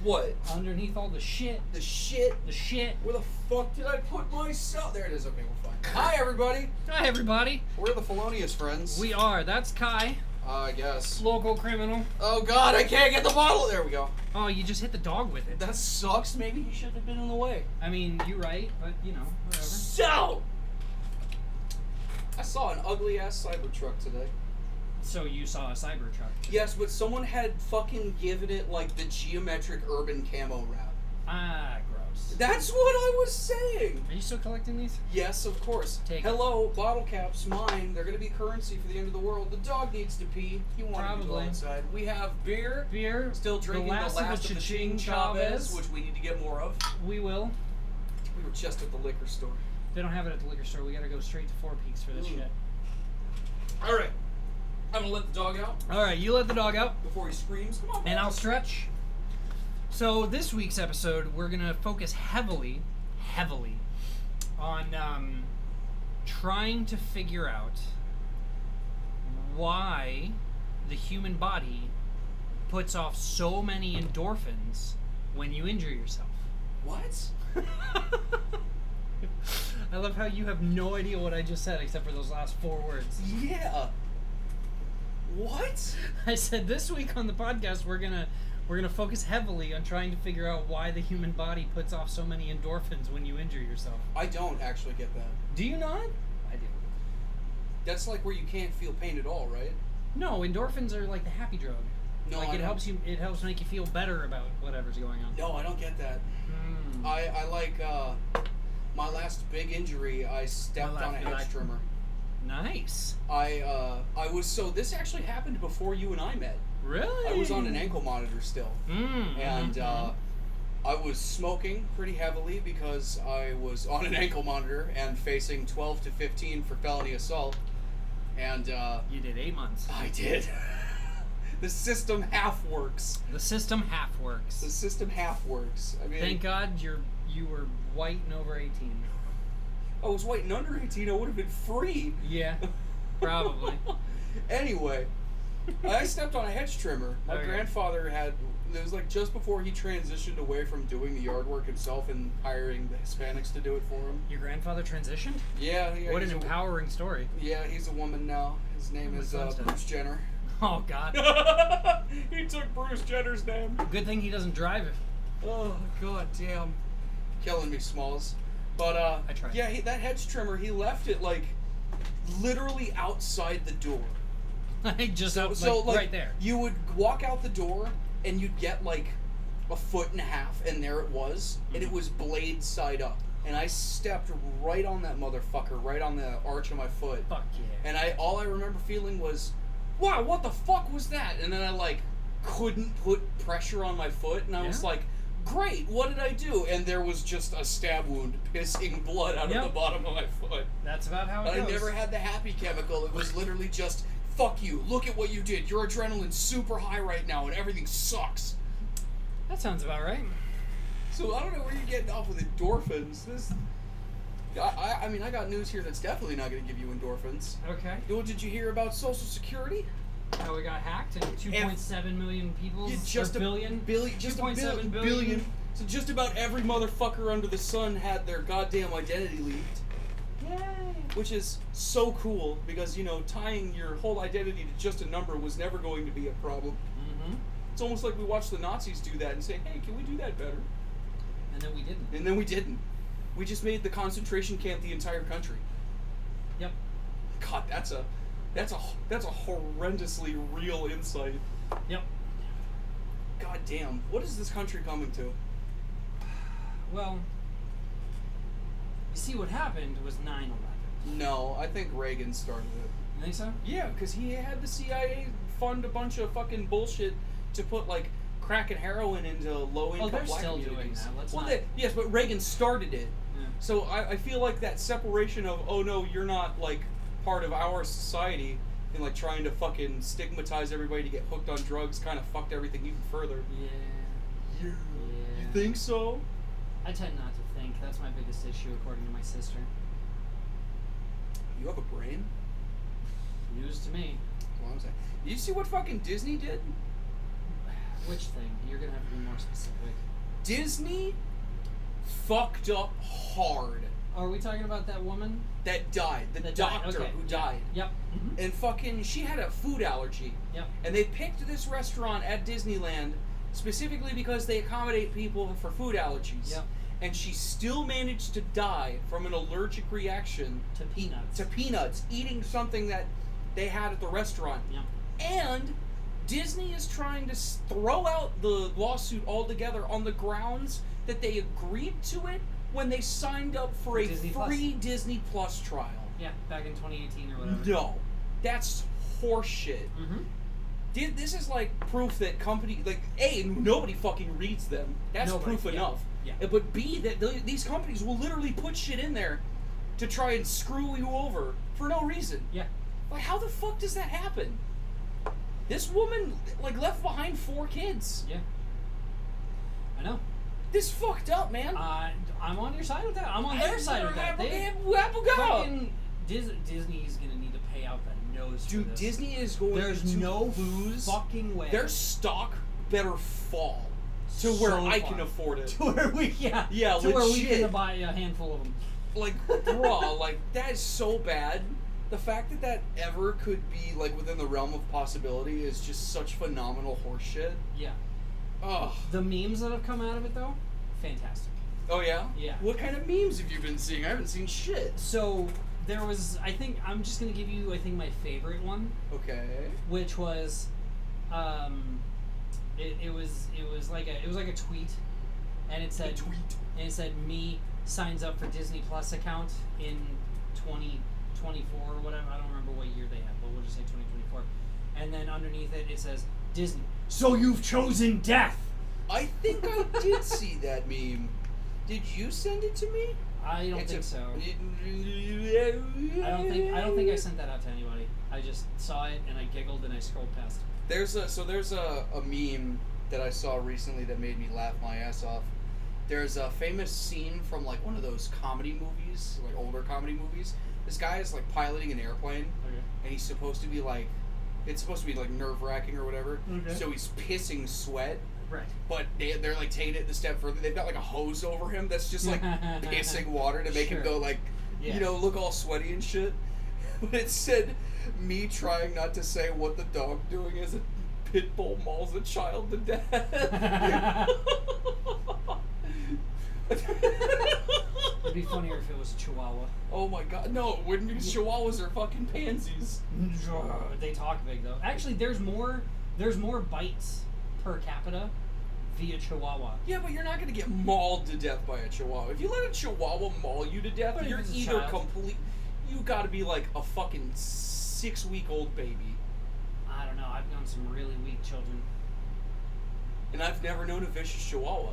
What? Underneath all the shit. The shit? The shit. Where the fuck did I put myself? There it is. Okay, we're fine. Hi, everybody. Hi, everybody. We're the Felonious Friends. We are. That's Kai. I guess. Local criminal. Oh, God, I can't get the bottle. There we go. Oh, you just hit the dog with it. That sucks. Maybe he shouldn't have been in the way. I mean, you're right, but, you know, whatever. So, I saw an ugly-ass Cybertruck today. So you saw a Cybertruck? Yes, but someone had fucking given it, like, the geometric urban camo wrap. Ah, gross. That's what I was saying. Are you still collecting these? Yes, of course. Take Hello, bottle caps, mine. They're gonna be currency for the end of the world. The dog needs to pee. He wanted to go outside. We have beer. Beer. Still drinking the last of the Ching Chavez, which we need to get more of. We will. We were just at the liquor store. They don't have it at the liquor store. We gotta go straight to Four Peaks for this shit. All right. I'm gonna let the dog out. All right, you let the dog out before he screams. Come on, and I'll stretch. So this week's episode, we're gonna focus heavily on trying to figure out why the human body puts off so many endorphins when you injure yourself. What? I love how you have no idea what I just said except for those last 4 words. Yeah. What? I said this week on the podcast we're gonna focus heavily on trying to figure out why the human body puts off so many endorphins when you injure yourself. I don't actually get that. Do you not? I do. That's like where you can't feel pain at all, right? No, endorphins are like the happy drug. No, like it helps make you feel better about whatever's going on. No, I don't get that. I like my last big injury. I stepped on a hedge trimmer. Nice. This actually happened before you and I met. Really? I was on an ankle monitor still. And I was smoking pretty heavily because I was on an ankle monitor and facing 12 to 15 for felony assault. And you did 8 months. I did. The system half works. The system half works. The system half works. I mean, thank God you were white and over 18. I was white and under 18, I would have been free. Yeah, probably. Anyway, I stepped on a hedge trimmer. My grandfather it was like just before he transitioned away from doing the yard work himself and hiring the Hispanics to do it for him. Your grandfather transitioned? Yeah. What an empowering story. Yeah, he's a woman now. His name is Bruce Jenner. Oh, God. He took Bruce Jenner's name. Good thing he doesn't drive it. Oh, God damn. Killing me, Smalls. But, I tried. Yeah, that hedge trimmer, he left it, like, literally outside the door. Right there. You would walk out the door, and you'd get, like, a foot and a half, and there it was, and it was blade side up. And I stepped right on that motherfucker, right on the arch of my foot. Fuck yeah. And all I remember feeling was, wow, what the fuck was that? And then I, like, couldn't put pressure on my foot, and I was like, great, what did I do? And there was just a stab wound pissing blood out of the bottom of my foot. That's about how it goes. I never had the happy chemical. It was literally just, fuck you, look at what you did. Your adrenaline's super high right now, and everything sucks. That sounds about right. So I don't know where you're getting off with endorphins. I mean, I got news here that's definitely not going to give you endorphins. Okay. Did you hear about Social Security? How we got hacked and 2.7 million people. Just a billion. So just about every motherfucker under the sun had their goddamn identity leaked. Yay. Which is so cool because, tying your whole identity to just a number was never going to be a problem. Mm-hmm. It's almost like we watched the Nazis do that and say, hey, can we do that better? And then we didn't. We just made the concentration camp the entire country. Yep. God, that's a horrendously real insight. Yep. God damn. What is this country coming to? Well, you see what happened was 9/11. No, I think Reagan started it. You think so? Yeah, because he had the CIA fund a bunch of fucking bullshit to put, like, crack and heroin into low-income black still communities. doing that. Yes, but Reagan started it. Yeah. So I feel like that separation of, oh no, you're not, like, part of our society, and, like, trying to fucking stigmatize everybody to get hooked on drugs kind of fucked everything even further. Yeah. You think so? I tend not to think. That's my biggest issue, according to my sister. You have a brain? News to me. all I'm saying. You see what fucking Disney did? Which thing? You're gonna have to be more specific. Disney fucked up hard. Are we talking about that woman? That died. The doctor who died. Yep. Mm-hmm. And fucking, she had a food allergy. Yep. And they picked this restaurant at Disneyland specifically because they accommodate people for food allergies. Yep. And she still managed to die from an allergic reaction To peanuts. eating something that they had at the restaurant. Yep. And Disney is trying to throw out the lawsuit altogether on the grounds that they agreed to it when they signed up for a Disney free Disney Plus trial. Yeah, back in 2018 or whatever. No, that's horseshit. Mm-hmm. This is like proof that nobody fucking reads them. That's proof enough. Yeah. But B, that these companies will literally put shit in there to try and screw you over for no reason. Yeah. Like, how the fuck does that happen? This woman, left behind 4 kids. Yeah. I know. This fucked up, man. I'm on your side with that. I'm on their side with that. Fucking Disney's gonna need to pay out the nose for Dude, this. Disney is going There's to no lose fucking way. Their stock better fall to where I can afford it. To where we legit. where we can buy a handful of them. Bruh, that is so bad. The fact that ever could be within the realm of possibility is just such phenomenal horseshit. Yeah. Ugh. The memes that have come out of it though, fantastic. Oh yeah? Yeah. What kind of memes have you been seeing? I haven't seen shit. So there was, I'm just gonna give you my favorite one. Okay. Which was, it was like a tweet, and it said me signs up for Disney Plus account in 2024 or whatever. I don't remember what year they have, but we'll just say 2024. And then underneath it says Disney. So you've chosen death. I think I did see that meme. Did you send it to me? I don't think so. I don't think I sent that out to anybody. I just saw it and I giggled and I scrolled past. There's a meme that I saw recently that made me laugh my ass off. There's a famous scene from one of those comedy movies, older comedy movies. This guy is piloting an airplane, and he's supposed to be it's supposed to be nerve-wracking or whatever. Okay. So he's pissing sweat. Right. But they're taking it the step further. They've got a hose over him that's just pissing water to make him go look all sweaty and shit. But it said me trying not to say what the dog doing as a pit bull mauls a child to death. It'd be funnier if it was a Chihuahua. Oh my god, no, it wouldn't, because Chihuahuas are fucking pansies. They talk big though. Actually, there's more bites per capita via Chihuahua. Yeah, but you're not gonna get mauled to death by a Chihuahua. If you let a Chihuahua maul you to death, you're either you gotta be a fucking 6-week-old baby. I don't know, I've known some really weak children. And I've never known a vicious Chihuahua.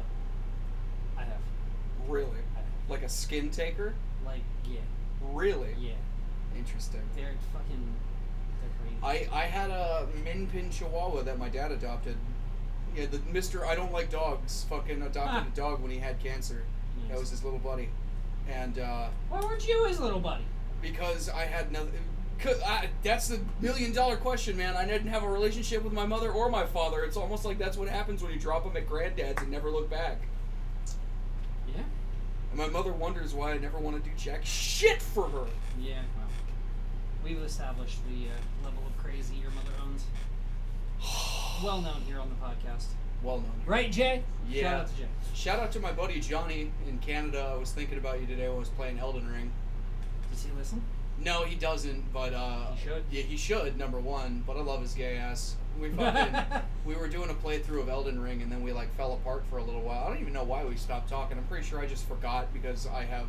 I have. Really? I have. Like a skin taker? Yeah. Really? Yeah. Interesting. They're crazy. I had a Min Pin Chihuahua that my dad adopted. Yeah, the Mr. I don't like dogs fucking adopted a dog when he had cancer. Nice. That was his little buddy. And why weren't you his little buddy? Because I had no... that's the $1 million question, man. I didn't have a relationship with my mother or my father. It's almost like that's what happens when you drop them at granddad's and never look back. Yeah. And my mother wonders why I never want to do jack shit for her. Yeah, well, we've established the level of crazy your mother owns. Well known here on the podcast. Well known. Right, Jay? Yeah. Shout out to Jay. Shout out to my buddy Johnny in Canada. I was thinking about you today when I was playing Elden Ring. Does he listen? No, he doesn't, but he should. Yeah, he should, number one, but I love his gay ass. We were doing a playthrough of Elden Ring, and then we fell apart for a little while. I don't even know why we stopped talking. I'm pretty sure I just forgot because I have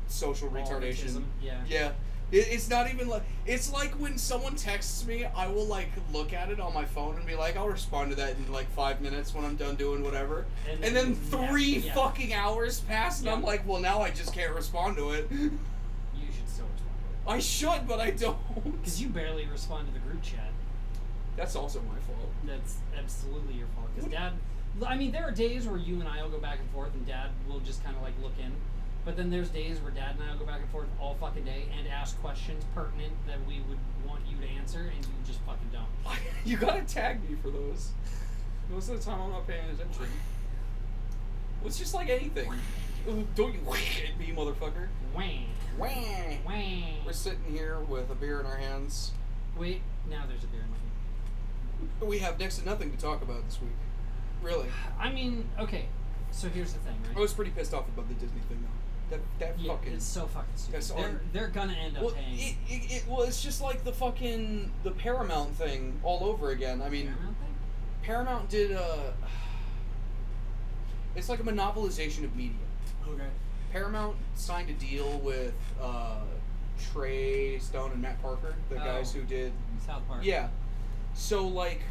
social retardation. Autism. Yeah. Yeah. It's not even it's like when someone texts me, I will look at it on my phone and be like, I'll respond to that in 5 minutes when I'm done doing whatever. And then 3 fucking hours pass, and I'm like, well, now I just can't respond to it. You should still respond to it. I should, but I don't. Because you barely respond to the group chat. That's also my fault. That's absolutely your fault. Because Dad, there are days where you and I will go back and forth, and Dad will just kind of look in, But then there's days where Dad and I will go back and forth all fucking day and ask questions pertinent that we would want you to answer, and you just fucking don't. You gotta tag me for those. Most of the time I'm not paying attention. Well, it's just like anything. Don't you at me, motherfucker. Wang. Wang. Wang. We're sitting here with a beer in our hands. Wait, now there's a beer in my hand. We have next to nothing to talk about this week. Really. I mean, okay, so here's the thing, right? I was pretty pissed off about the Disney thing, though. That Yeah, fucking... it's so fucking stupid. They're gonna end up paying. Well, it's just like the Paramount thing all over again. I mean, Paramount thing? Paramount did it's like a monopolization of media. Okay. Paramount signed a deal with Trey Stone and Matt Parker, the guys who did South Park. Yeah. So like,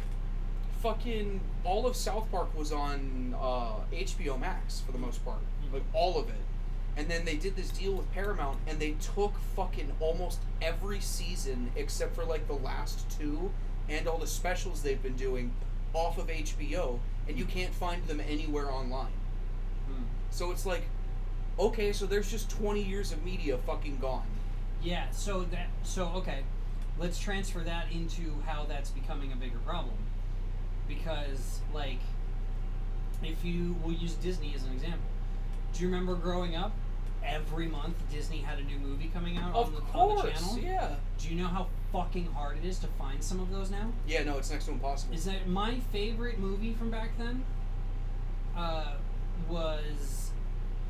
fucking all of South Park was on HBO Max for the most part, like all of it. And then they did this deal with Paramount, and they took fucking almost every season except for like the last 2 and all the specials they've been doing off of HBO, and you can't find them anywhere online. So it's like, okay, so there's just 20 years of media fucking gone. Yeah, so okay, let's transfer that into how that's becoming a bigger problem. Because, like, we'll use Disney as an example. Do you remember growing up? Every month Disney had a new movie coming out on the channel? Yeah. Do you know how fucking hard it is to find some of those now? Yeah, no, it's next to impossible. Is that my favorite movie from back then?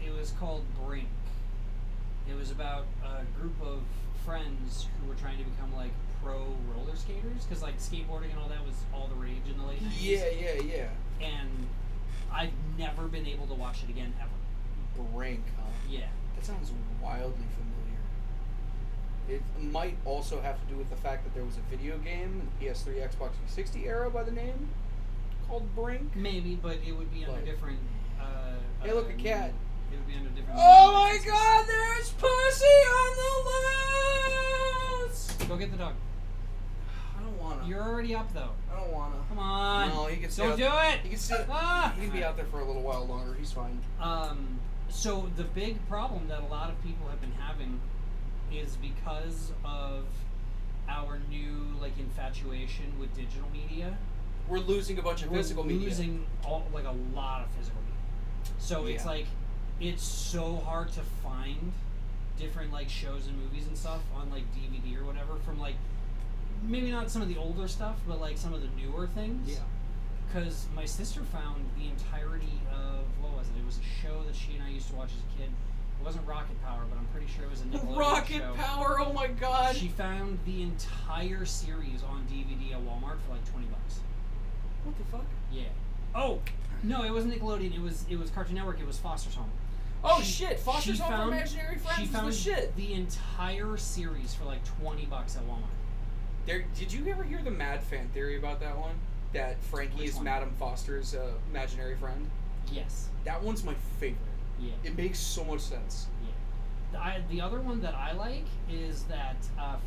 It was called Brink. It was about a group of friends who were trying to become like pro roller skaters, because like skateboarding and all that was all the rage in the late 90s. Yeah. And I've never been able to watch it again ever. Brink, huh? Yeah. That sounds wildly familiar. It might also have to do with the fact that there was a video game in the PS3, Xbox 360 era by the name called Brink. Maybe, but it would be under different. Hey, look, a cat. It would be under different. Oh my God! There's pussy on the loose. Go get the dog. I don't wanna. You're already up though. I don't wanna. Come on. No, he can stay. Don't do it. He can stay. He can be out there for a little while longer. He's fine. So the big problem that a lot of people have been having is because of our new like infatuation with digital media. We're losing a bunch of physical media. We're losing a lot of physical media. So it's like, it's so hard to find different like shows and movies and stuff on like DVD or whatever from like, maybe not some of the older stuff, but like some of the newer things. Yeah. Because my sister found the entirety of, what was it? It was a show that she and I used to watch as a kid. It wasn't Rocket Power, but I'm pretty sure it was a Nickelodeon Rocket show. Power, oh my God. She found the entire series on DVD at Walmart for like $20. What the fuck? Yeah. Oh, no, it wasn't Nickelodeon. It was Cartoon Network. It was Foster's Home. Oh shit! Foster's Home for Imaginary Friends She is found the shit. the entire series for like $20 at Walmart. Did you ever hear the mad fan theory about that one? That Frankie Which is one? Madame Foster's imaginary friend? Yes. That one's my favorite. Yeah. It makes so much sense. Yeah. The other one that I like is that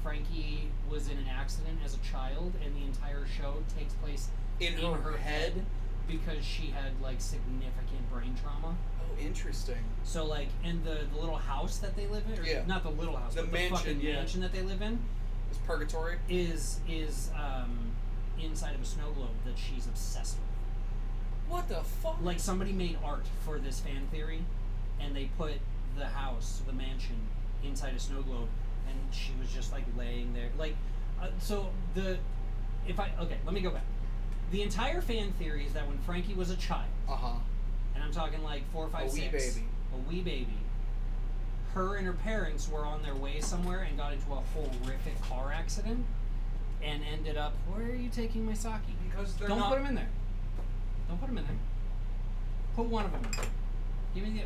Frankie was in an accident as a child, and the entire show takes place In her head? because she had like significant brain trauma. Oh, interesting. So like, and the little house that they live in, or not the little house, The but mansion, the fucking mansion that they live in, It's purgatory? is inside of a snow globe that she's obsessed with. What the fuck? Like, somebody made art for this fan theory, and they put the house, the mansion, inside a snow globe, and she was just like laying there. Like, let me go back. The entire fan theory is that when Frankie was a child, and I'm talking like 4, 5, 6, a wee baby, her and her parents were on their way somewhere and got into a horrific car accident, and ended up, where are you taking my sake? Because they're Don't not... put them in there. Don't put them in there. Put one of them in there. Give me the...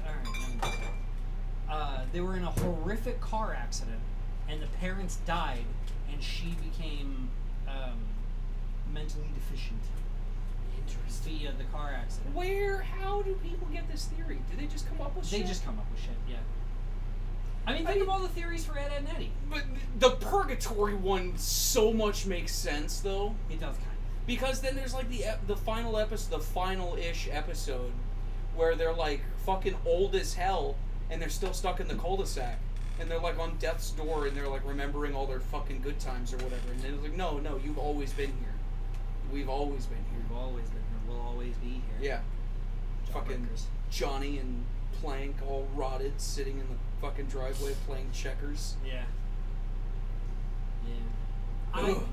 Alright. They were in a horrific car accident, and the parents died, and she became mentally deficient via the car accident. How do people get this theory? Do they just come up with shit? They just come up with shit, yeah. I mean, think of all the theories for Ed, Edd, and Eddy. But the purgatory one so much makes sense, though. It does kind of. Because then there's like the final episode, the final-ish episode, where they're like fucking old as hell, and they're still stuck in the cul-de-sac. And they're like on death's door, and they're like remembering all their fucking good times or whatever. And it's like, no, you've always been here. We've always been here. We've always been here. We'll always be here. Yeah. Fucking Jawbreakers. Johnny and Plank all rotted, sitting in the fucking driveway playing checkers. Yeah. Yeah. Ugh. Dude,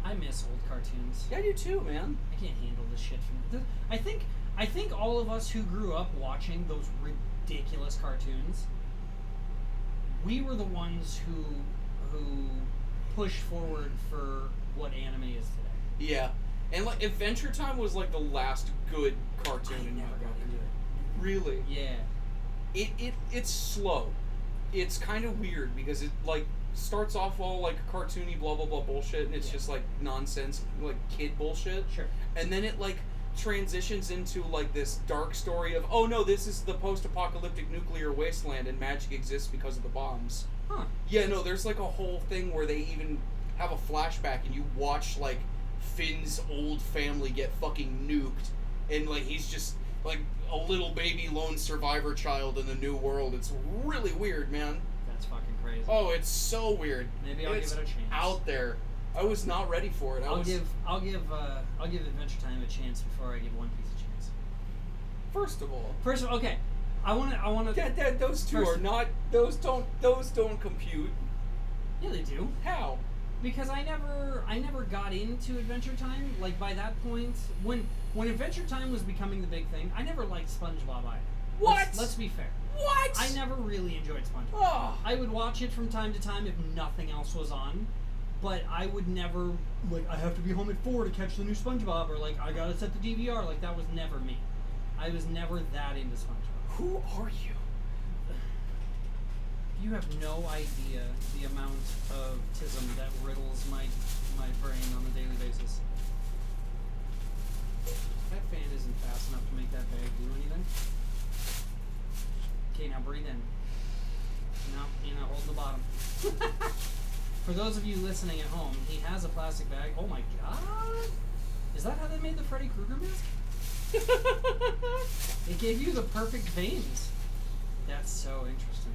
I miss old cartoons. Yeah, I do too, man. I can't handle this shit. I think all of us who grew up watching those ridiculous cartoons, we were the ones who pushed forward for what anime is today. Yeah. And like Adventure Time was like the last good cartoon in my never got opinion. into it. Really? Yeah. It's slow. It's kind of weird because it like starts off all like cartoony blah blah blah bullshit, and it's just like nonsense, like kid bullshit. Sure. And then it like transitions into like this dark story of, oh no, this is the post-apocalyptic nuclear wasteland and magic exists because of the bombs. Huh. Yeah, no, there's like a whole thing where they even have a flashback and you watch like Finn's old family get fucking nuked, and like he's just like a little baby lone survivor child in the new world. It's really weird, man. That's fucking crazy. Oh, it's so weird. Maybe I'll give it a chance. Out there. I was not ready for it. I'll give Adventure Time a chance before I give One Piece a chance. First of all, Okay. I wanna. those two First- are not. Those don't compute. Yeah, they do. How? Because I never got into Adventure Time. Like by that point, when Adventure Time was becoming the big thing, I never liked SpongeBob either. What? Let's be fair. What? I never really enjoyed SpongeBob. Oh. I would watch it from time to time if nothing else was on, but I would never like I have to be home at 4 to catch the new SpongeBob, or like I gotta set the DVR. Like that was never me. I was never that into SpongeBob. Who are you? You have no idea the amount of tism that riddles my brain on a daily basis. That fan isn't fast enough to make that bag do anything. Okay, now breathe in. Now hold the bottom. For those of you listening at home, he has a plastic bag. Oh my god! Is that how they made the Freddy Krueger mask? It gave you the perfect veins. That's so interesting.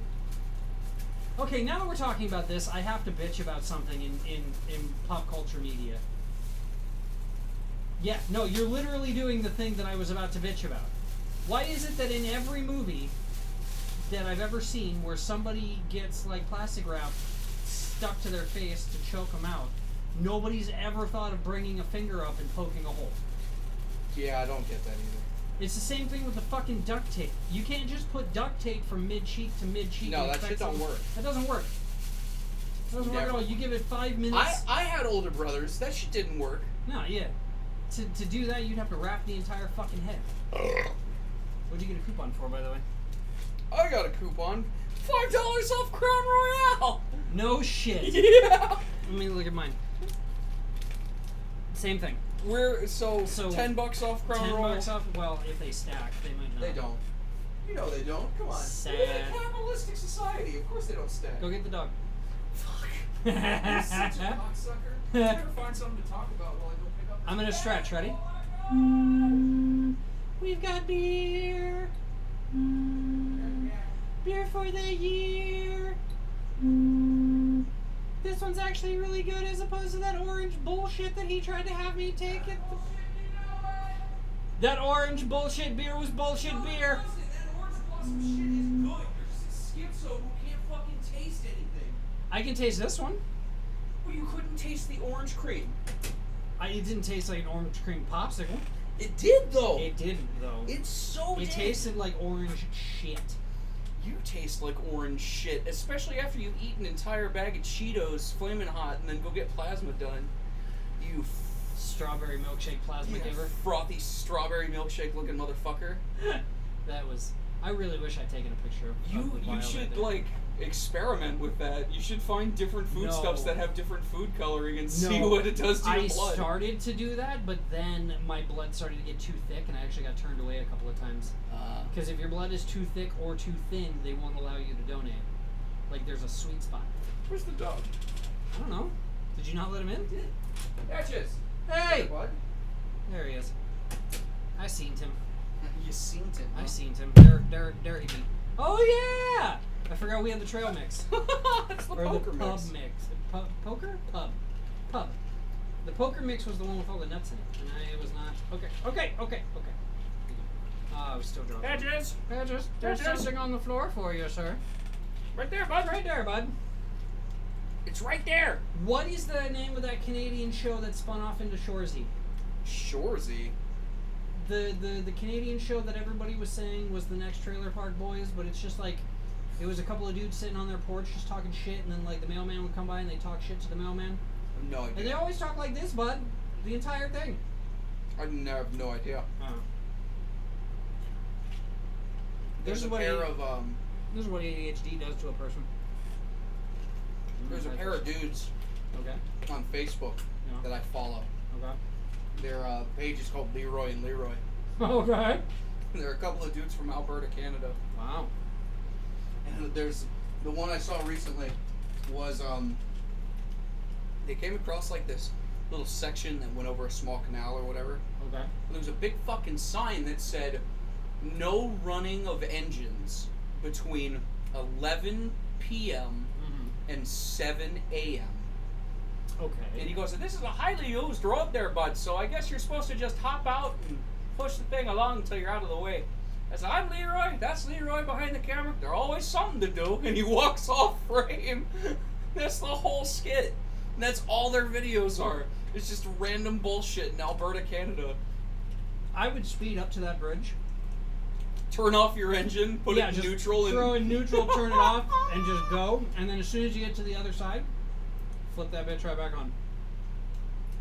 Okay, now that we're talking about this, I have to bitch about something in pop culture media. Yeah, no, you're literally doing the thing that I was about to bitch about. Why is it that in every movie that I've ever seen where somebody gets like plastic wrap stuck to their face to choke them out, nobody's ever thought of bringing a finger up and poking a hole? Yeah, I don't get that either. It's the same thing with the fucking duct tape. You can't just put duct tape from mid-cheek to mid-cheek. No, and that expect shit don't someone- work. That doesn't work. It doesn't work at Never. all. You give it 5 minutes. I had older brothers. That shit didn't work. No, yeah. To do that, you'd have to wrap the entire fucking head. What'd you get a coupon for, by the way? I got a coupon. $5 off Crown Royale. No shit. Yeah. Let me look at mine. Same thing. We're so So, $10 off Crown Royale. $10 off. Well, if they stack, they might not. They don't. You know they don't. Come on. Sad. We live in a capitalistic society. Of course they don't stack. Go get the dog. Fuck. You're such a cocksucker. You never find something to talk about while I go pick up. I'm gonna stretch. Ready? We've got beer. Beer for the year. This one's actually really good as opposed to that orange bullshit that he tried to have me take it. That orange bullshit beer was bullshit beer. That orange blossom shit is good. You're just a schizo who can't fucking taste anything. I can taste this one. Well, you couldn't taste the orange cream. It didn't taste like an orange cream popsicle. It did though. It didn't though. It's so It tasted like orange shit. You taste like orange shit, especially after you eat an entire bag of Cheetos flaming hot and then go get plasma done. You Strawberry milkshake plasma giver. frothy strawberry milkshake looking motherfucker. That was. I really wish I'd taken a picture of the You vial should there. like experiment with that. You should find different foodstuffs No. that have different food coloring and see No. what it does to your I blood. started to do that, but then my blood started to get too thick, and I actually got turned away a couple of times. Because if your blood is too thick or too thin, they won't allow you to donate. Like there's a sweet spot. Where's the dog? I don't know. Did you not let him in? Patches. Hey! Bud. There he is. I seen him. You seen him. I huh? seen him. There he be. Oh yeah! I forgot we had the trail mix. That's the Or poker the pub mix. mix. Poker? Pub. Pub. The poker mix was the one with all the nuts in it. And it was not. Okay. I was still drunk. Hedges! There's something on the floor for you, sir. Right there, bud. Right there, bud. It's right there. What is the name of that Canadian show that spun off into Shoresy? Shoresy. The Canadian show that everybody was saying was the next Trailer Park Boys, but it's just like it was a couple of dudes sitting on their porch just talking shit, and then like the mailman would come by and they talk shit to the mailman. No idea. And they always talk like this, bud. The entire thing. I have no idea. There's a pair of This is what ADHD does to a person. There's a pair of dudes Okay. on Facebook that I follow. Okay. Their page is called Leroy and Leroy. Okay. They're a couple of dudes from Alberta, Canada. Wow. And there's the one I saw recently was they came across like this little section that went over a small canal or whatever. Okay. And there was a big fucking sign that said no running of engines between 11 p.m. and 7 a.m. Okay. And he goes, this is a highly used road there, bud, so I guess you're supposed to just hop out and push the thing along until you're out of the way. I said, I'm Leroy, that's Leroy behind the camera. There's always something to do. And he walks off frame. That's the whole skit. And that's all their videos are. It's just random bullshit in Alberta, Canada. I would speed up to that bridge. Turn off your engine, put it in just neutral. Throw in neutral, turn it off, and just go. And then as soon as you get to the other side, flip that bitch right back on.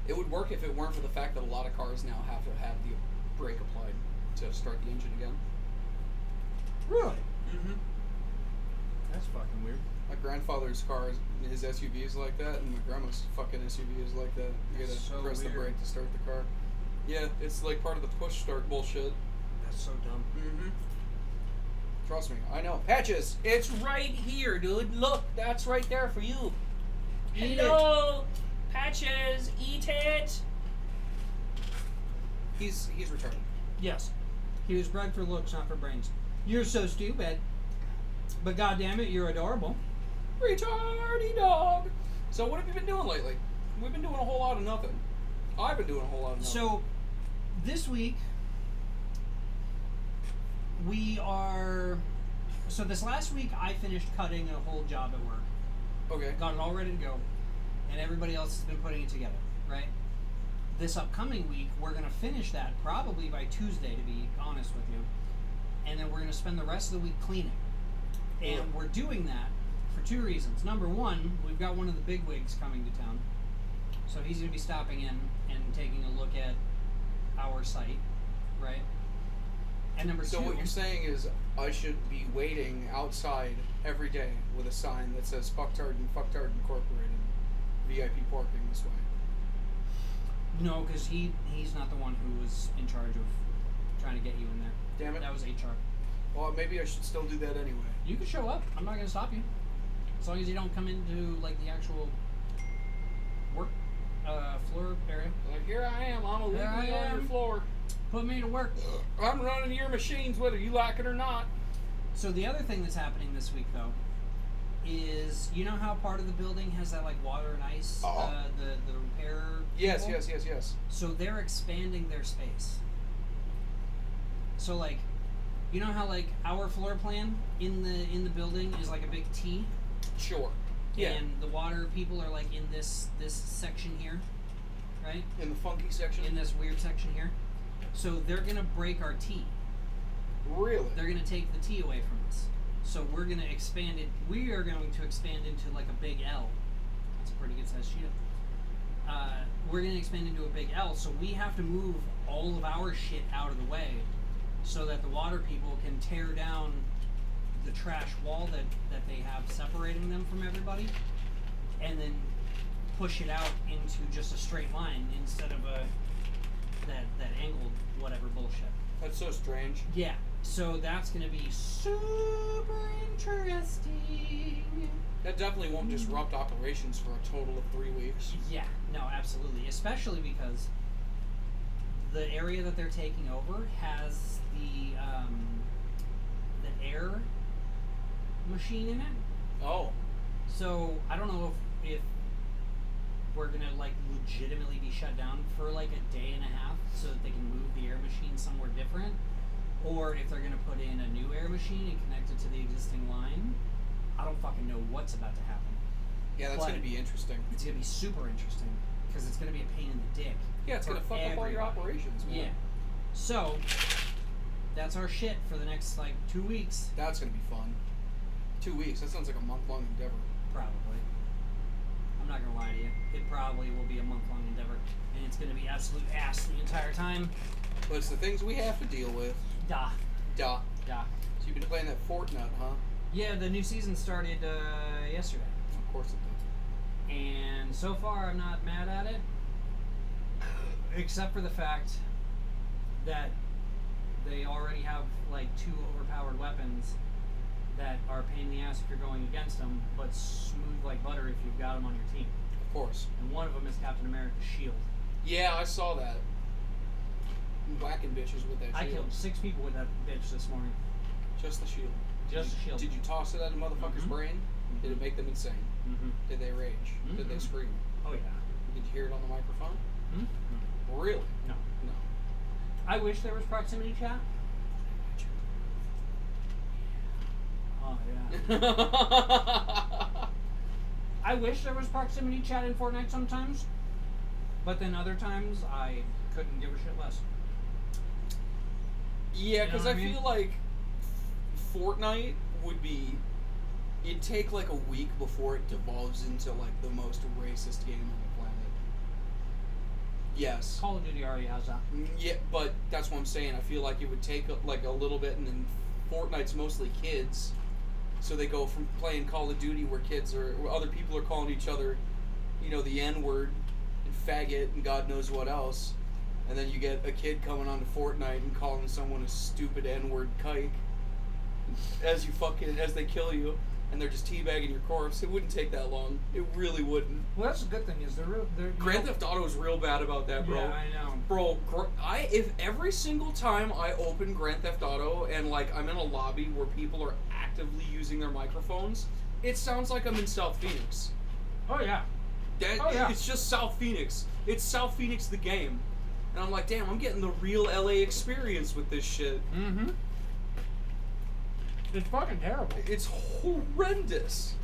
It would work if it weren't for the fact that a lot of cars now have to have the brake applied to start the engine again. Really? Mm-hmm. That's fucking weird. My grandfather's car, his SUV is like that, and my grandma's fucking SUV is like that. You gotta So press the weird. brake to start the car. Yeah, it's like part of the push start bullshit. That's so dumb. Mm-hmm. Trust me, I know. Patches, it's right here, dude. Look, that's right there for you. Eat Hello, Patches, eat it. He's retarded. Yes. He was bred for looks, not for brains. You're so stupid. But goddammit, you're adorable. Retardy dog. So what have you been doing lately? We've been doing a whole lot of nothing. I've been doing a whole lot of nothing. So, this week, so this last week I finished cutting a whole job at work. Okay. Got it all ready to go. And everybody else has been putting it together, right? This upcoming week, we're going to finish that probably by Tuesday, to be honest with you. And then we're going to spend the rest of the week cleaning. And we're doing that for two reasons. Number one, we've got one of the bigwigs coming to town. So he's going to be stopping in and taking a look at our site, right? And number So two... what you're saying is I should be waiting outside every day with a sign that says Fucktard Incorporated, VIP parking this way. No, because he's not the one who was in charge of trying to get you in there. Damn it. That was HR. Well, maybe I should still do that anyway. You can show up. I'm not going to stop you. As long as you don't come into, like, the actual work floor area. Like, here I am. I'm illegally There I on your am. floor. Put me to work. I'm running your machines whether you like it or not. So the other thing that's happening this week, though, is you know how part of the building has that, like, water and ice? The repair Yes, people? yes. So they're expanding their space. So, like, you know how, like, our floor plan in the building is like a big T? Sure. Yeah. And the water people are, like, in this section here, right? In the funky section? In this weird section here. So they're going to break our T. Really? They're going to take the T away from us. So we're going to expand it. We are going to expand into, like, a big L. That's a pretty good size sheet. We're going to expand into a big L, so we have to move all of our shit out of the way so that the water people can tear down the trash wall that they have separating them from everybody and then push it out into just a straight line instead of that angled whatever bullshit. That's so strange. Yeah, so that's going to be super interesting. That definitely won't disrupt operations for a total of 3 weeks. Yeah, no, absolutely. Especially because the area that they're taking over has the air machine in it. Oh. So I don't know if we're gonna like legitimately be shut down for like a day and a half so that they can move the air machine somewhere different, or if they're gonna put in a new air machine and connect it to the existing line. I don't fucking know what's about to happen. Yeah, that's gonna be interesting. It's gonna be super interesting because it's gonna be a pain in the dick. Yeah, it's gonna fuck up all your operations, man. Yeah. So that's our shit for the next like 2 weeks. That's gonna be fun. 2 weeks. That sounds like a month-long endeavor. Probably. I'm not gonna lie to you. It probably will be a month-long endeavor, and it's gonna be absolute ass the entire time. But it's the things we have to deal with. Da. Da. Da. So you've been playing that Fortnite, huh? Yeah, the new season started yesterday. Of course it did. And so far, I'm not mad at it, except for the fact that they already have like 2 overpowered weapons that are a pain in the ass if you're going against them, but smooth like butter if you've got them on your team. Of course. And one of them is Captain America's shield. Yeah, I saw that. Whacking bitches with that shield. I killed 6 people with that bitch this morning. Just the shield. Just the shield. Did you toss it at a motherfucker's brain? Did it make them insane? Mm-hmm. Did they rage? Did they scream? Oh yeah. Did you hear it on the microphone? Mm-hmm. Really? No. No. I wish there was proximity chat. Oh yeah. I wish there was proximity chat in Fortnite sometimes, but then other times I couldn't give a shit less. Yeah, because You know what I I mean? feel like Fortnite would be... It'd take like a week before it devolves into like the most racist game on the planet. Yes. Call of Duty already has that. Yeah, but that's what I'm saying. I feel like it would take like a little bit, and then Fortnite's mostly kids, so they go from playing Call of Duty where kids are, where other people are calling each other, you know, the N-word and faggot and God knows what else, and then you get a kid coming onto Fortnite and calling someone a stupid N-word kike as they kill you. And they're just teabagging your corpse. It wouldn't take that long. It really wouldn't. Well, that's the good thing is they're Grand Theft Auto is real bad about that, bro. Yeah, I know. Bro, if every single time I open Grand Theft Auto and like I'm in a lobby where people are actively using their microphones, it sounds like I'm in South Phoenix. Oh yeah. It's just South Phoenix. It's South Phoenix the game. And I'm like, damn, I'm getting the real LA experience with this shit. Mm-hmm. It's fucking terrible. It's horrendous.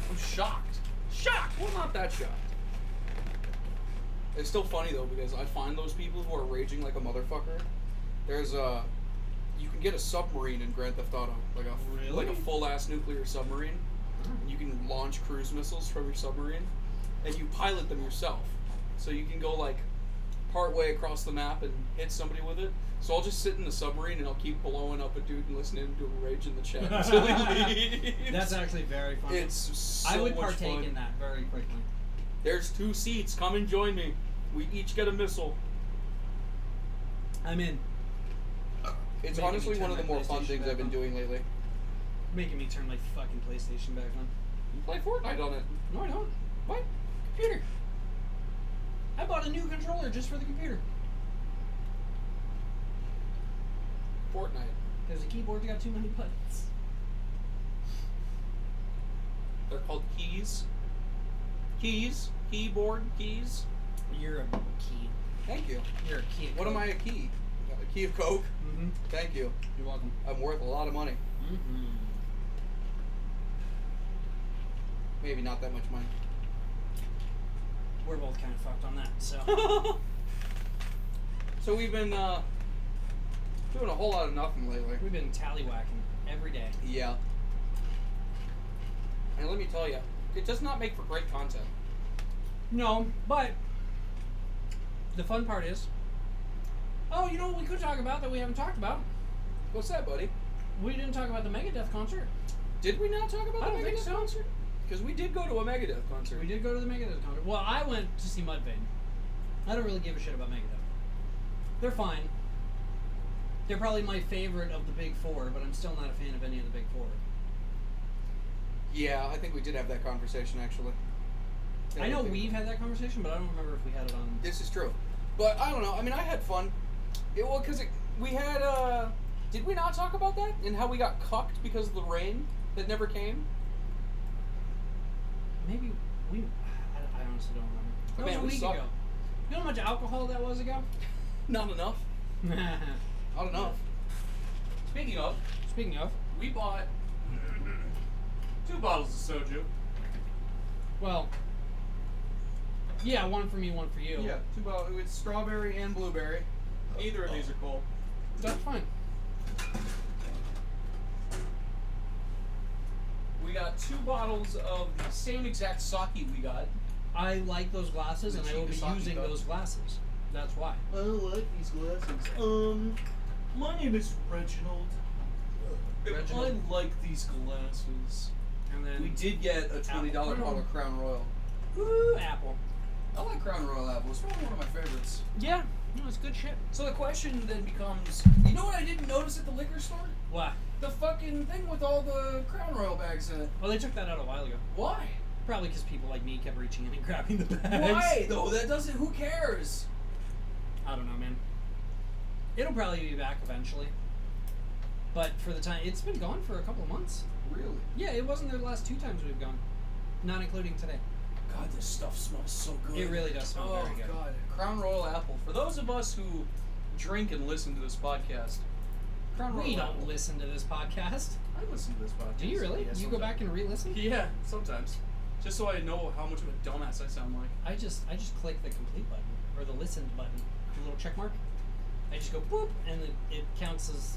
I'm shocked. Shocked! Well, not that shocked. It's still funny, though, because I find those people who are raging like a motherfucker. There's you can get a submarine in Grand Theft Auto. Like a full-ass nuclear submarine. And you can launch cruise missiles from your submarine. And you pilot them yourself. So you can go, like, part way across the map and hit somebody with it. So I'll just sit in the submarine and I'll keep blowing up a dude and listening to him rage in the chat until he leaves. That's actually very fun. It's so I would much partake fun. in that very quickly. There's 2 seats. Come and join me. We each get a missile. I'm in. It's Making honestly me one of the turn more my fun PlayStation things back I've been on. doing lately. Making me turn my fucking PlayStation back on. You play Fortnite on it. No, I don't. What? Computer. I bought a new controller just for the computer. Fortnite. There's a keyboard's got too many buttons. They're called keys. Keys. Keyboard. Keys. You're a key. Thank you. You're a key. What am I a key? A key of Coke? Mm-hmm. Thank you. You're welcome. I'm worth a lot of money. Mm-hmm. Maybe not that much money. We're both kind of fucked on that, so. So we've been doing a whole lot of nothing lately. We've been tallywhacking every day. Yeah. And let me tell you, it does not make for great content. No, but the fun part is, oh, you know what we could talk about that we haven't talked about? What's that, buddy? We didn't talk about the Megadeth concert. Did we not talk about I the don't think Megadeth so. concert? Because we did go to a Megadeth concert. We did go to the Megadeth concert. Well, I went to see Mudvayne. I don't really give a shit about Megadeth. They're fine. They're probably my favorite of the big 4, but I'm still not a fan of any of the big 4. Yeah, I think we did have that conversation, actually. I know we've had that conversation, but I don't remember if we had it on. This is true. But I don't know. I mean, I had fun. We had, did we not talk about that? And how we got cucked because of the rain? that never came? Maybe we. I honestly don't remember. That was Man, a we week suck. ago. You know how much alcohol that was ago? Not enough. Not enough. Speaking of, We bought 2 bottles of soju. well, yeah, one for me, one for you. Yeah, 2 bottles with strawberry and blueberry. Neither of these are cold. That's fine. We got 2 bottles of the same exact sake we got. I like those glasses, The and I will be cheapest sake using cup. those glasses. That's why. I like these glasses. My name is Reginald. Reginald. I like these glasses. And then We did get a $20 Apple. bottle of Crown Royal. Ooh, Apple. I like Crown Royal apple. It's probably one of my favorites. Yeah, no, it's good shit. So the question then becomes, you know what I didn't notice at the liquor store? Why? The fucking thing with all the Crown Royal bags in it. Well, they took that out a while ago. Why? Probably because people like me kept reaching in and grabbing the bags. Why though? That doesn't. Who cares? I don't know, man. It'll probably be back eventually. But for the time, it's been gone for a couple of months. Really? Yeah, it wasn't there the last 2 times we've gone. Not including today. God, this stuff smells so good. It really does smell Oh very good. God, Crown Royal apple. For those of us who drink and listen to this podcast, Crown Royal We don't apple. listen to this podcast. I listen to this podcast. Do you really? Yeah, You go sometimes. back and re-listen? Yeah, sometimes. Just so I know how much of a dumbass I sound like. I just click the complete button or the listened button, the little check mark. I just go boop, and it counts as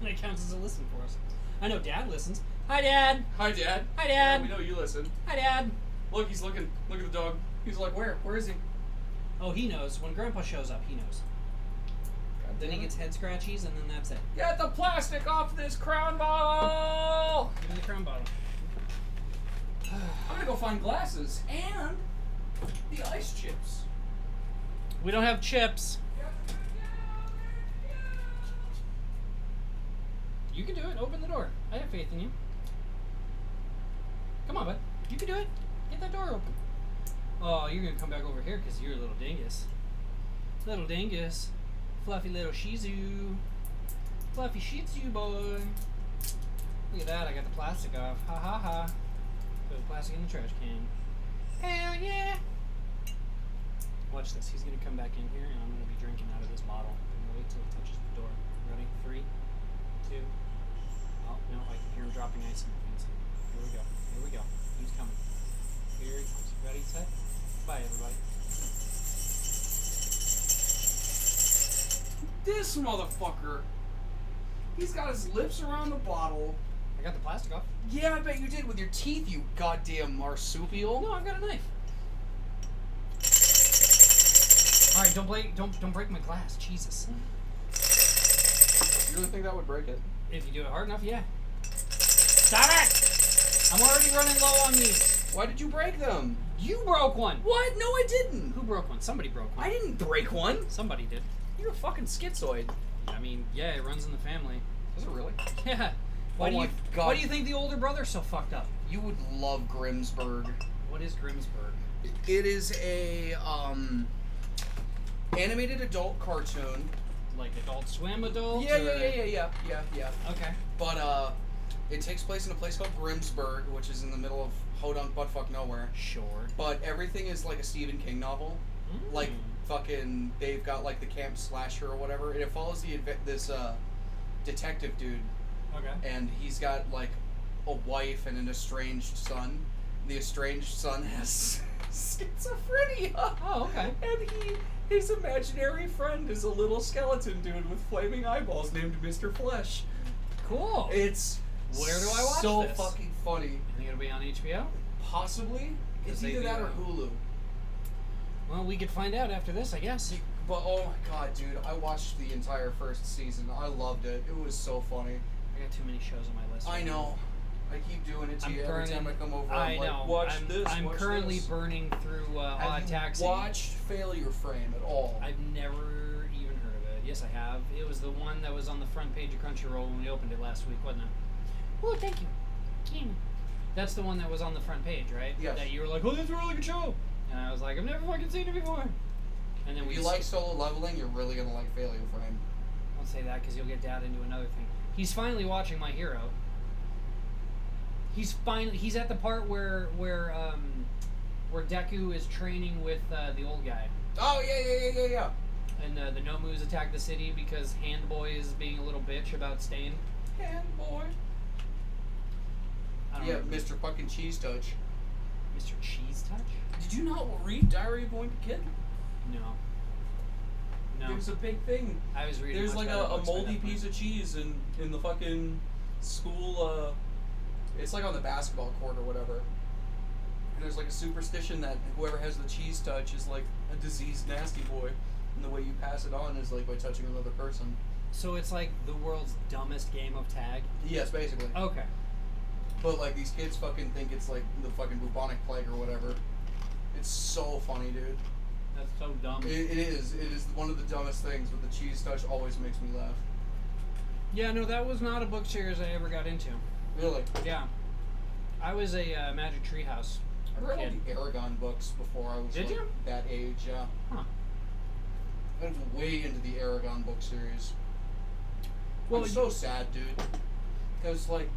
it counts as a listen for us. I know Dad listens. Hi, Dad. Hi, Dad. Hi, Dad. Yeah, we know you listen. Hi, Dad. Look, he's looking. Look at the dog. He's like, where? Where is he? Oh, he knows. When Grandpa shows up, he knows. God Then he damn it. gets head scratchies, and then that's it. Get the plastic off this Crown bottle! Give me the crown bottle. I'm gonna go find glasses and the ice chips. We don't have chips. You can do it. Open the door. I have faith in you. Come on, bud. You can do it. Get that door open. Oh, you're gonna come back over here because you're a little dingus. Little dingus. Fluffy little Shih Tzu. Fluffy Shih Tzu boy. Look at that. I got the plastic off. Ha ha ha. Put the plastic in the trash can. Hell yeah. Watch this. He's gonna come back in here and I'm gonna be drinking out of this bottle. I'm gonna wait till it touches the door. Ready? 3, 2. Oh, no, I can hear him dropping ice in the things. Here we go. Here we go. He's coming. Here he comes. Ready, set? Bye, everybody. This motherfucker. He's got his lips around the bottle. I got the plastic off. Yeah, I bet you did with your teeth, you goddamn marsupial. No, I've got a knife. All right, don't break my glass. Jesus. You really think that would break it? If you do it hard enough, yeah. Stop it! I'm already running low on these. Why did you break them? You broke one. What? No, I didn't. Who broke one? Somebody broke one. I didn't break one. Somebody did. You're a fucking schizoid. I mean, yeah, it runs in the family. Is it really? Yeah. Why Oh do my you? God. Why do you think the older brother's so fucked up? You would love Grimsburg. What is Grimsburg? It is a animated adult cartoon. Like Adult Swim adult? Yeah. Okay. But it takes place in a place called Grimsburg, which is in the middle of hodunk buttfuck nowhere. Sure. But everything is like a Stephen King novel. Like fucking, they've got like the camp slasher or whatever, and it follows this detective dude, Okay. and he's got like a wife and an estranged son. The estranged son has schizophrenia. Oh, okay. And his imaginary friend is a little skeleton dude with flaming eyeballs named Mr. Flesh. Cool. It's Where do I watch so this? fucking funny. You think it'll be on HBO? Possibly. It's 'Cause they either do that or that. Hulu. Well, we could find out after this, I guess. But oh my god, dude, I watched the entire first season. I loved it. It was so funny. I got too many shows on my list. I right know. I keep doing it to I'm you every time I come over. I I'm know. like, watch I'm, this. I'm watch currently this. burning through Have Odd you Taxi. watched Failure Frame at all? I've never even heard of it. Yes, I have. It was the one that was on the front page of Crunchyroll when we opened it last week, wasn't it? Oh, thank you. That's the one that was on the front page, right? Yes. That you were like, oh, that's a really good show. And I was like, I've never fucking seen it before. And then If we you like Solo Leveling, you're really gonna like Failure Frame. Don't say that because you'll get Dad into another thing. He's finally watching My Hero. He's at the part where Deku is training with the old guy. Oh yeah. And the Nomus attack the city because Handboy is being a little bitch about staying. Handboy. Yeah, Mr. fucking Cheese Touch. Mr. Cheese Touch? Did you not read Diary of a Wimpy Kid? No. It was a big thing. I was reading. There's like a moldy piece of cheese in the fucking school. It's like on the basketball court or whatever. And there's like a superstition that whoever has the cheese touch is like a diseased nasty boy, and the way you pass it on is like by touching another person. So it's like the world's dumbest game of tag? Yes, basically. Okay. But like these kids fucking think it's like the fucking bubonic plague or whatever. It's so funny, dude. That's so dumb. It is. It is one of the dumbest things, but the cheese touch always makes me laugh. Yeah, no, that was not a book series I ever got into. Really? Yeah. I was a Magic Treehouse. I read all the Aragon books before I was that age, yeah. Huh. I went way into the Aragon book series. Well, I'm so sad, dude. Because, like,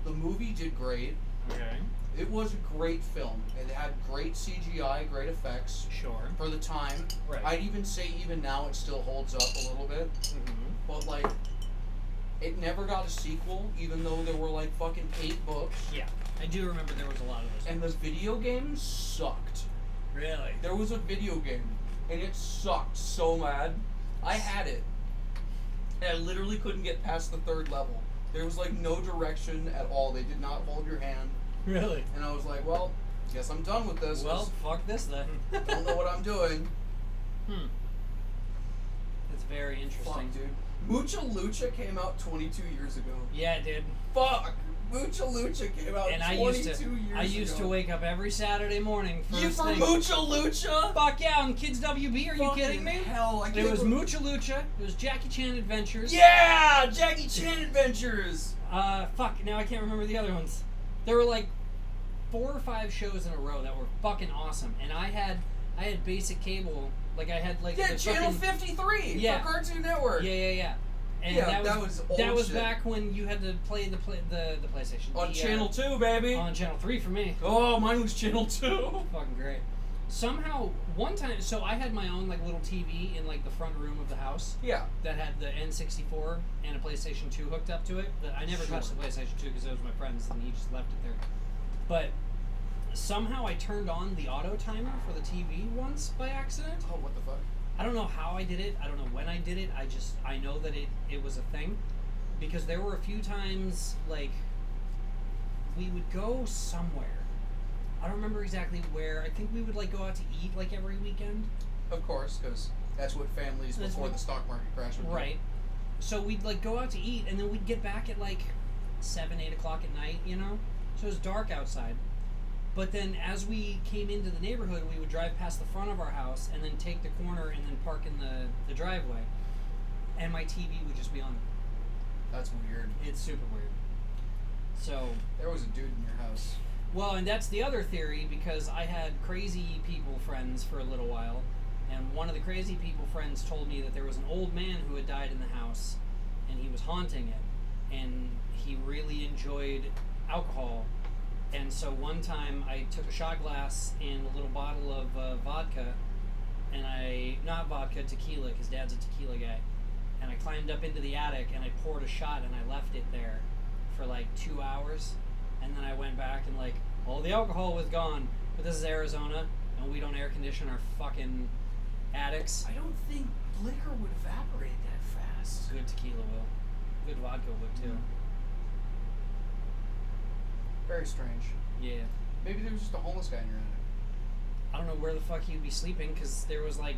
the movie did great. Okay. It was a great film. It had great CGI, great effects. Sure. For the time. Right. I'd even say even now it still holds up a little bit. Mm-hmm. But, like, it never got a sequel, even though there were, like, fucking 8 books. Yeah. I do remember there was a lot of those. And the video game sucked. Really? There was a video game, and it sucked so bad. I had it, and I literally couldn't get past the 3rd level. There was, like, no direction at all. They did not hold your hand. Really? And I was like, well, guess I'm done with this. Well, fuck this then. Don't know what I'm doing. It's very interesting. Fuck, dude. Mucha Lucha came out 22 years ago. Yeah, it did. Fuck! Mucha Lucha came out and 22 years ago. I used to wake up every Saturday morning for Mucha Lucha? Fuck yeah, on Kids WB, are you kidding me? Hell, I can't. It was Mucha Lucha, it was Jackie Chan Adventures. Yeah! Jackie Chan Adventures! Fuck, now I can't remember the other ones. There were like 4 or 5 shows in a row that were fucking awesome. And I had basic cable, like I had like the Channel fucking, 53 for Cartoon Network. Yeah. And yeah, that was old that was shit. Back when you had to play the PlayStation. On Channel 2, baby. On Channel 3 for me. Oh, mine was Channel 2. Fucking great. Somehow, one time, so I had my own like little TV in like the front room of the house. Yeah. That had the N64 and a PlayStation 2 hooked up to it. I never touched the PlayStation 2 because it was my friend's and he just left it there. But somehow I turned on the auto timer for the TV once by accident. Oh, what the fuck? I don't know how I did it. I don't know when I did it. I know that it was a thing. Because there were a few times, like, we would go somewhere. I don't remember exactly where. I think we would, like, go out to eat, like, every weekend. Of course, because that's what families before the stock market crash would do. Right. So we'd, like, go out to eat, and then we'd get back at, like, 7, 8 o'clock at night, you know? So it was dark outside. But then as we came into the neighborhood, we would drive past the front of our house and then take the corner and then park in the driveway. And my TV would just be on. That's weird. It's super weird. So... There was a dude in your house. Well, and that's the other theory, because I had crazy people friends for a little while. And one of the crazy people friends told me that there was an old man who had died in the house. And he was haunting it. And he really enjoyed alcohol. And so one time I took a shot glass and a little bottle of vodka, and tequila, because Dad's a tequila guy, and I climbed up into the attic and I poured a shot and I left it there for like 2 hours, and then I went back and like, all the alcohol was gone, but this is Arizona, and we don't air condition our fucking attics. I don't think liquor would evaporate that fast. Good tequila will. Good vodka would too. Very strange. Yeah. Maybe there was just a homeless guy in your attic. I don't know where the fuck he'd be sleeping, because there was like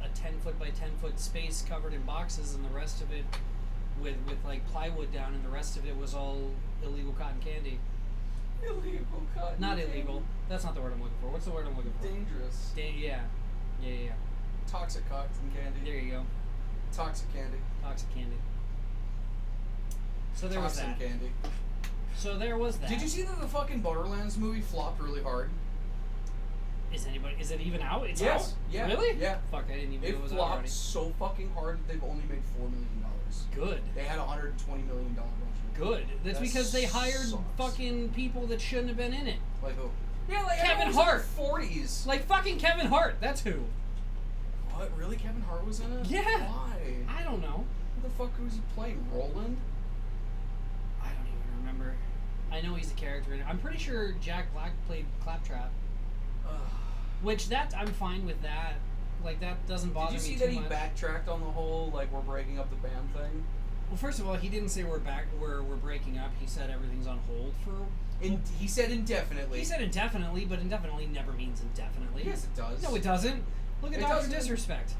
a 10-foot by 10-foot space covered in boxes, and the rest of it with like plywood down, and the rest of it was all illegal cotton candy. Illegal cotton Not candy. illegal. That's not the word I'm looking for. What's the word I'm looking for? Dangerous. Yeah. Toxic cotton candy. There you go. Toxic candy. Toxic candy. So there was that. Candy. So there was that. Did you see that the fucking Borderlands movie flopped really hard? Is it even out? It's yes. out? Yeah. Really? Yeah. Fuck, I didn't even know it was out flopped already. so fucking hard that they've only made $4 million. dollars. Good. They had $120 million budget. Good. That's because they hired fucking people that shouldn't have been in it. Like who? Yeah, like Kevin Hart. 40s. Like fucking Kevin Hart. That's who. What? Really? Kevin Hart was in it? Yeah. Why? I don't know. Who the fuck was he playing? Roland? I don't even remember. I know he's a character in it. I'm pretty sure Jack Black played Claptrap. Which that I'm fine with that. Like that doesn't bother me too much. Did you see that he backtracked on the whole like we're breaking up the band thing? Well, first of all, he didn't say we're breaking up. He said everything's on hold for. He said indefinitely. He said indefinitely, but indefinitely never means indefinitely. Yes, it does. No, it doesn't. Look at Dr. Disrespect.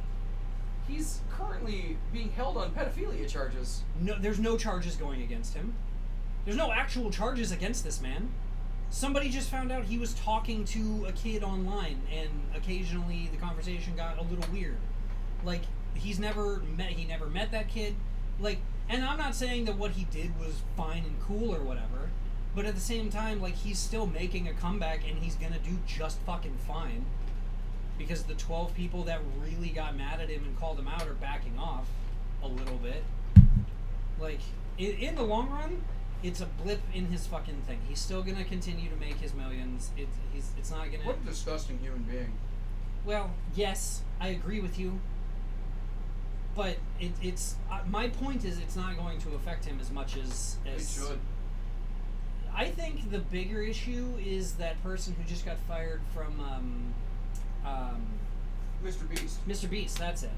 He's currently being held on pedophilia charges. No, there's no charges going against him. There's no actual charges against this man. Somebody just found out he was talking to a kid online, and occasionally the conversation got a little weird. Like he never met that kid. Like, and I'm not saying that what he did was fine and cool or whatever, but at the same time, like he's still making a comeback, and he's gonna do just fucking fine. Because the 12 people that really got mad at him and called him out are backing off a little bit. Like, in the long run, it's a blip in his fucking thing. He's still gonna continue to make his millions. It's not gonna. What a disgusting human being. Well, yes, I agree with you. But it's my point is it's not going to affect him as much as it should. I think the bigger issue is that person who just got fired from Mr. Beast. Mr. Beast, that's it.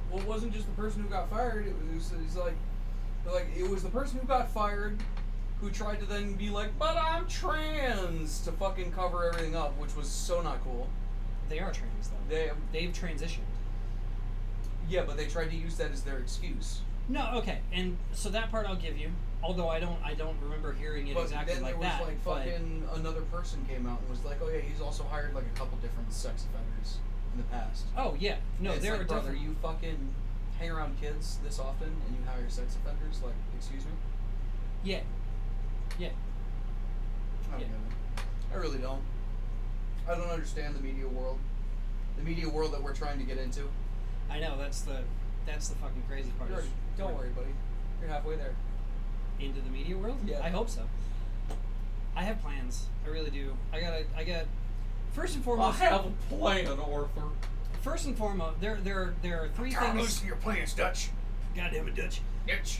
Well, it wasn't just the person who got fired. It was like it was the person who got fired who tried to then be like, but I'm trans, to fucking cover everything up, which was so not cool. They are trans, though. They've transitioned. Yeah, but they tried to use that as their excuse. No, okay, and so that part I'll give you. Although I don't remember hearing it exactly like that. But then there was like fucking another person came out and was like, oh yeah, he's also hired like a couple different sex offenders in the past. Oh yeah, no, there are like, brother, different. you fucking hang around kids this often and you hire sex offenders? Like, excuse me? Yeah. I don't get it. I really don't. I don't understand the media world. The media world that we're trying to get into. I know, that's the fucking crazy part. Don't worry, buddy. You're halfway there. Into the media world? Yeah. I hope so. I have plans. I really do. I got first and foremost. I have a plan, Arthur. First and foremost, there are three things. Listen to your plans, Dutch. Goddamn it, Dutch. Bitch.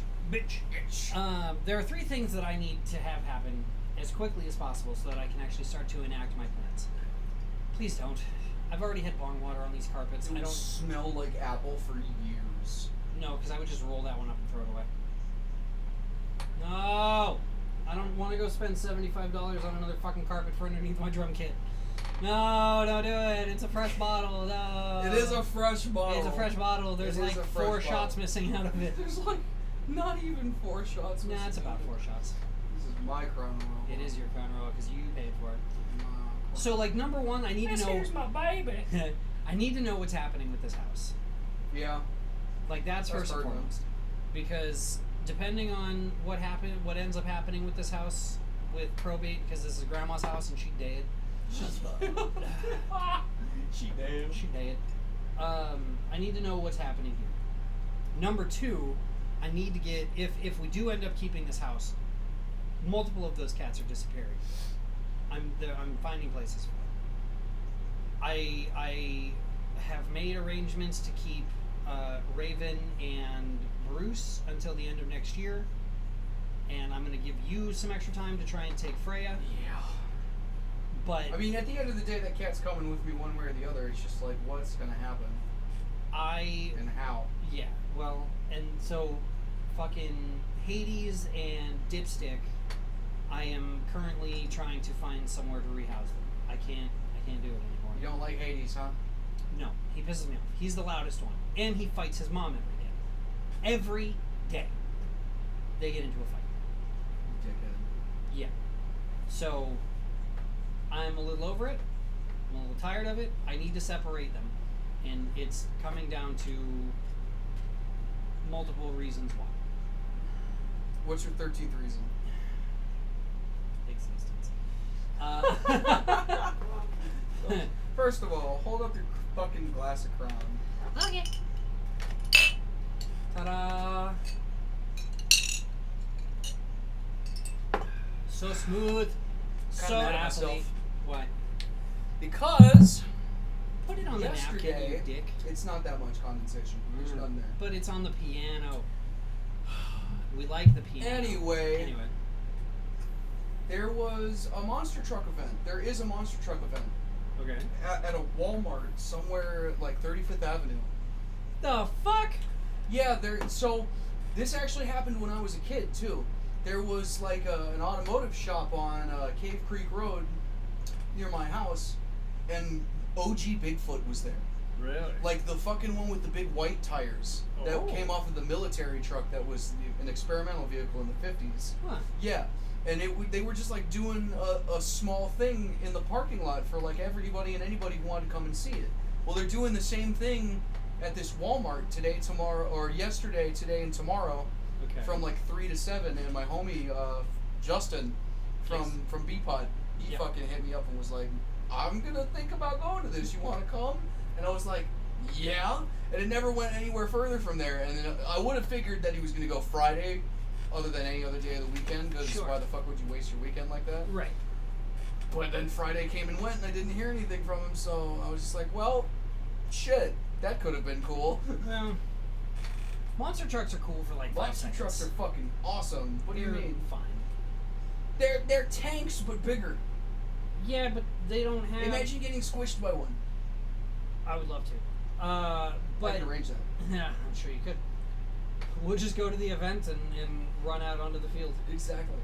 There are three things that I need to have happen as quickly as possible so that I can actually start to enact my plans. Please don't. I've already had bong water on these carpets. It will smell like apple for years. No, because I would just roll that one up and throw it away. No! I don't want to go spend $75 on another fucking carpet for underneath my drum kit. No, don't do it. It's a fresh bottle. No. It is a fresh bottle. It's a fresh bottle. There's like 4 shots missing out of it. There's like not even 4 shots missing. Nah, it's about 4 shots. This is my Crown Royal. It is your Crown Royal because you paid for it. So, like, number one, I need to know. Here's my baby. I need to know what's happening with this house. Yeah. Like, that's first and foremost. Because depending on what ends up happening with this house, with probate, because this is Grandma's house and she dead. She dead. I need to know what's happening here. Number 2, I need to get if we do end up keeping this house, multiple of those cats are disappearing. I'm finding places for them. I have made arrangements to keep Raven and Bruce until the end of next year, and I'm going to give you some extra time to try and take Freya. Yeah. But I mean, at the end of the day, that cat's coming with me one way or the other. It's just like, what's going to happen? And how? Yeah. Well, and so fucking Hades and Dipstick, I am currently trying to find somewhere to rehouse them. I can't do it anymore. You don't like Hades, huh? No, he pisses me off. He's the loudest one, and he fights his mom every day. Every day, they get into a fight. Dickhead. Yeah. So I'm a little over it. I'm a little tired of it. I need to separate them, and it's coming down to multiple reasons why. What's your 13th reason? Existence. First of all, hold up your fucking glass of Crown. Okay. Ta-da! So smooth. Kinda So mad at athlete. myself. What? Because Put it on the napkin, yesterday, you dick. it's not that much condensation. There's none there. But it's on the piano. We like the piano. Anyway, there was a monster truck event. There is a monster truck event Okay. at a Walmart somewhere like 35th Avenue. The fuck? Yeah, so this actually happened when I was a kid too. There was like an automotive shop on Cave Creek Road near my house, and OG Bigfoot was there. Really? Like the fucking one with the big white tires that came off of the military truck that was an experimental vehicle in the 50s. Huh. Yeah. And they were just like doing a small thing in the parking lot for like everybody and anybody who wanted to come and see it. Well, they're doing the same thing at this Walmart today, tomorrow, or yesterday, today, and tomorrow, from like 3 to 7. And my homie Justin from Beepod, he fucking hit me up and was like, "I'm gonna think about going to this. You want to come?" And I was like, "Yeah." And it never went anywhere further from there. And then I would have figured that he was gonna go Friday, other than any other day of the weekend, because why the fuck would you waste your weekend like that? Right. But then Friday came and went, and I didn't hear anything from him, so I was just like, well, shit, that could have been cool. Well, monster trucks are cool for like 5 seconds. Monster trucks are fucking awesome. What do you mean? Fine. They're tanks, but bigger. Yeah, but they don't have... Imagine getting squished by one. I would love to. But I can arrange that. Yeah, I'm sure you could. We'll just go to the event and run out onto the field. Exactly.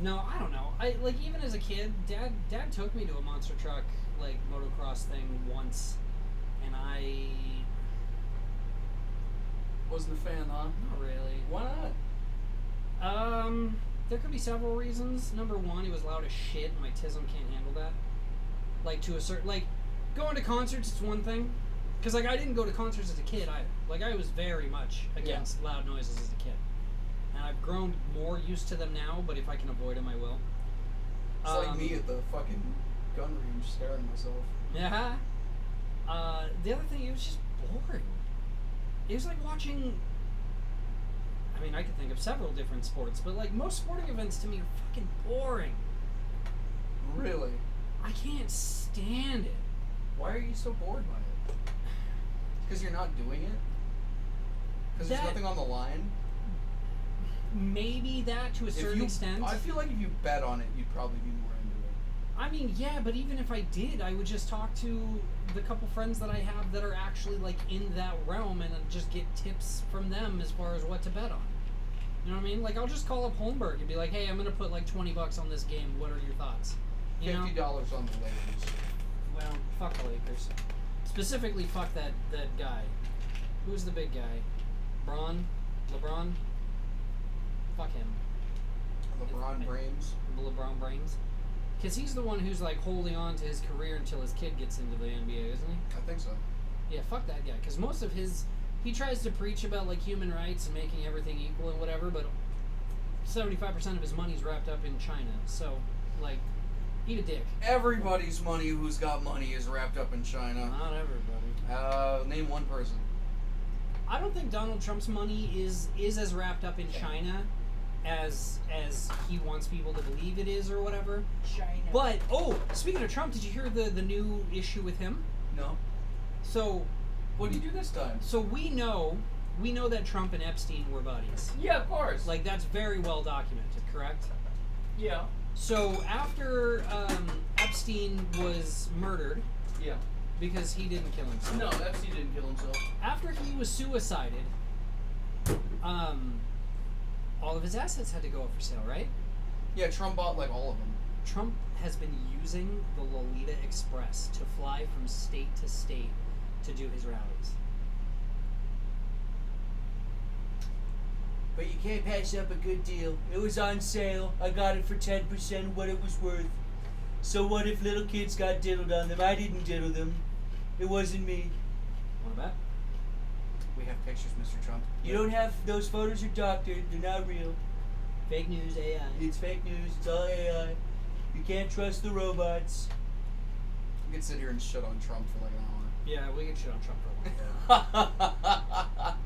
No, I don't know. I like even as a kid, Dad took me to a monster truck like motocross thing once, and I wasn't a fan, huh? Not really. Why not? There could be several reasons. Number one, he was loud as shit, and my tism can't handle that. Like to a certain going to concerts, it's one thing. Because, I didn't go to concerts as a kid either. Like, I was very much against loud noises as a kid. And I've grown more used to them now, but if I can avoid them, I will. It's like me at the fucking gun range staring at myself. Yeah. The other thing, it was just boring. It was like watching... I mean, I could think of several different sports, but, most sporting events to me are fucking boring. Really? I can't stand it. Why are you so bored by it? Because you're not doing it? Because there's nothing on the line? Maybe that to a certain extent. I feel like if you bet on it, you'd probably be more into it. I mean, yeah, but even if I did, I would just talk to the couple friends that I have that are actually, in that realm and just get tips from them as far as what to bet on. You know what I mean? I'll just call up Holmberg and be like, hey, I'm going to put, $20 on this game. What are your thoughts? You $50 know? on the Lakers. Well, fuck the Lakers. Specifically, fuck that guy. Who's the big guy? LeBron? Fuck him. LeBron Brains? LeBron Brains? Because he's the one who's, holding on to his career until his kid gets into the NBA, isn't he? I think so. Yeah, fuck that guy. Because most of his... He tries to preach about, human rights and making everything equal and whatever, but 75% of his money's wrapped up in China. So, eat a dick. Everybody's money who's got money is wrapped up in China. Not everybody. Name one person. I don't think Donald Trump's money is as wrapped up in China as he wants people to believe it is or whatever. China. But, speaking of Trump, did you hear the new issue with him? No. So... What did you do this time? So we know that Trump and Epstein were buddies. Yeah, of course. That's very well documented, correct? Yeah. So after Epstein was murdered... Yeah. Because he didn't kill himself. No, Epstein didn't kill himself. After he was suicided, all of his assets had to go up for sale, right? Yeah, Trump bought all of them. Trump has been using the Lolita Express to fly from state to state to do his rallies. But you can't pass up a good deal. It was on sale. I got it for 10% of what it was worth. So what if little kids got diddled on them? I didn't diddle them. It wasn't me. Want to bet? We have pictures, Mr. Trump. You don't have... Those photos are doctored. They're not real. Fake news, AI. It's fake news. It's all AI. You can't trust the robots. We could sit here and shit on Trump for an hour. Yeah, we can shit on Trump for a while.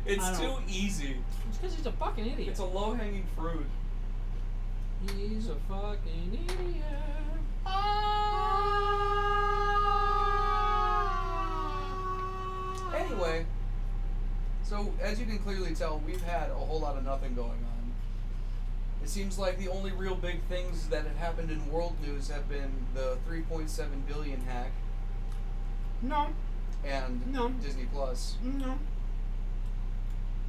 It's too easy. It's because he's a fucking idiot. It's a low-hanging fruit. He's a fucking idiot. Anyway, so as you can clearly tell, we've had a whole lot of nothing going on. It seems like the only real big things that have happened in world news have been the 3.7 billion hack No. and No. Disney Plus. No.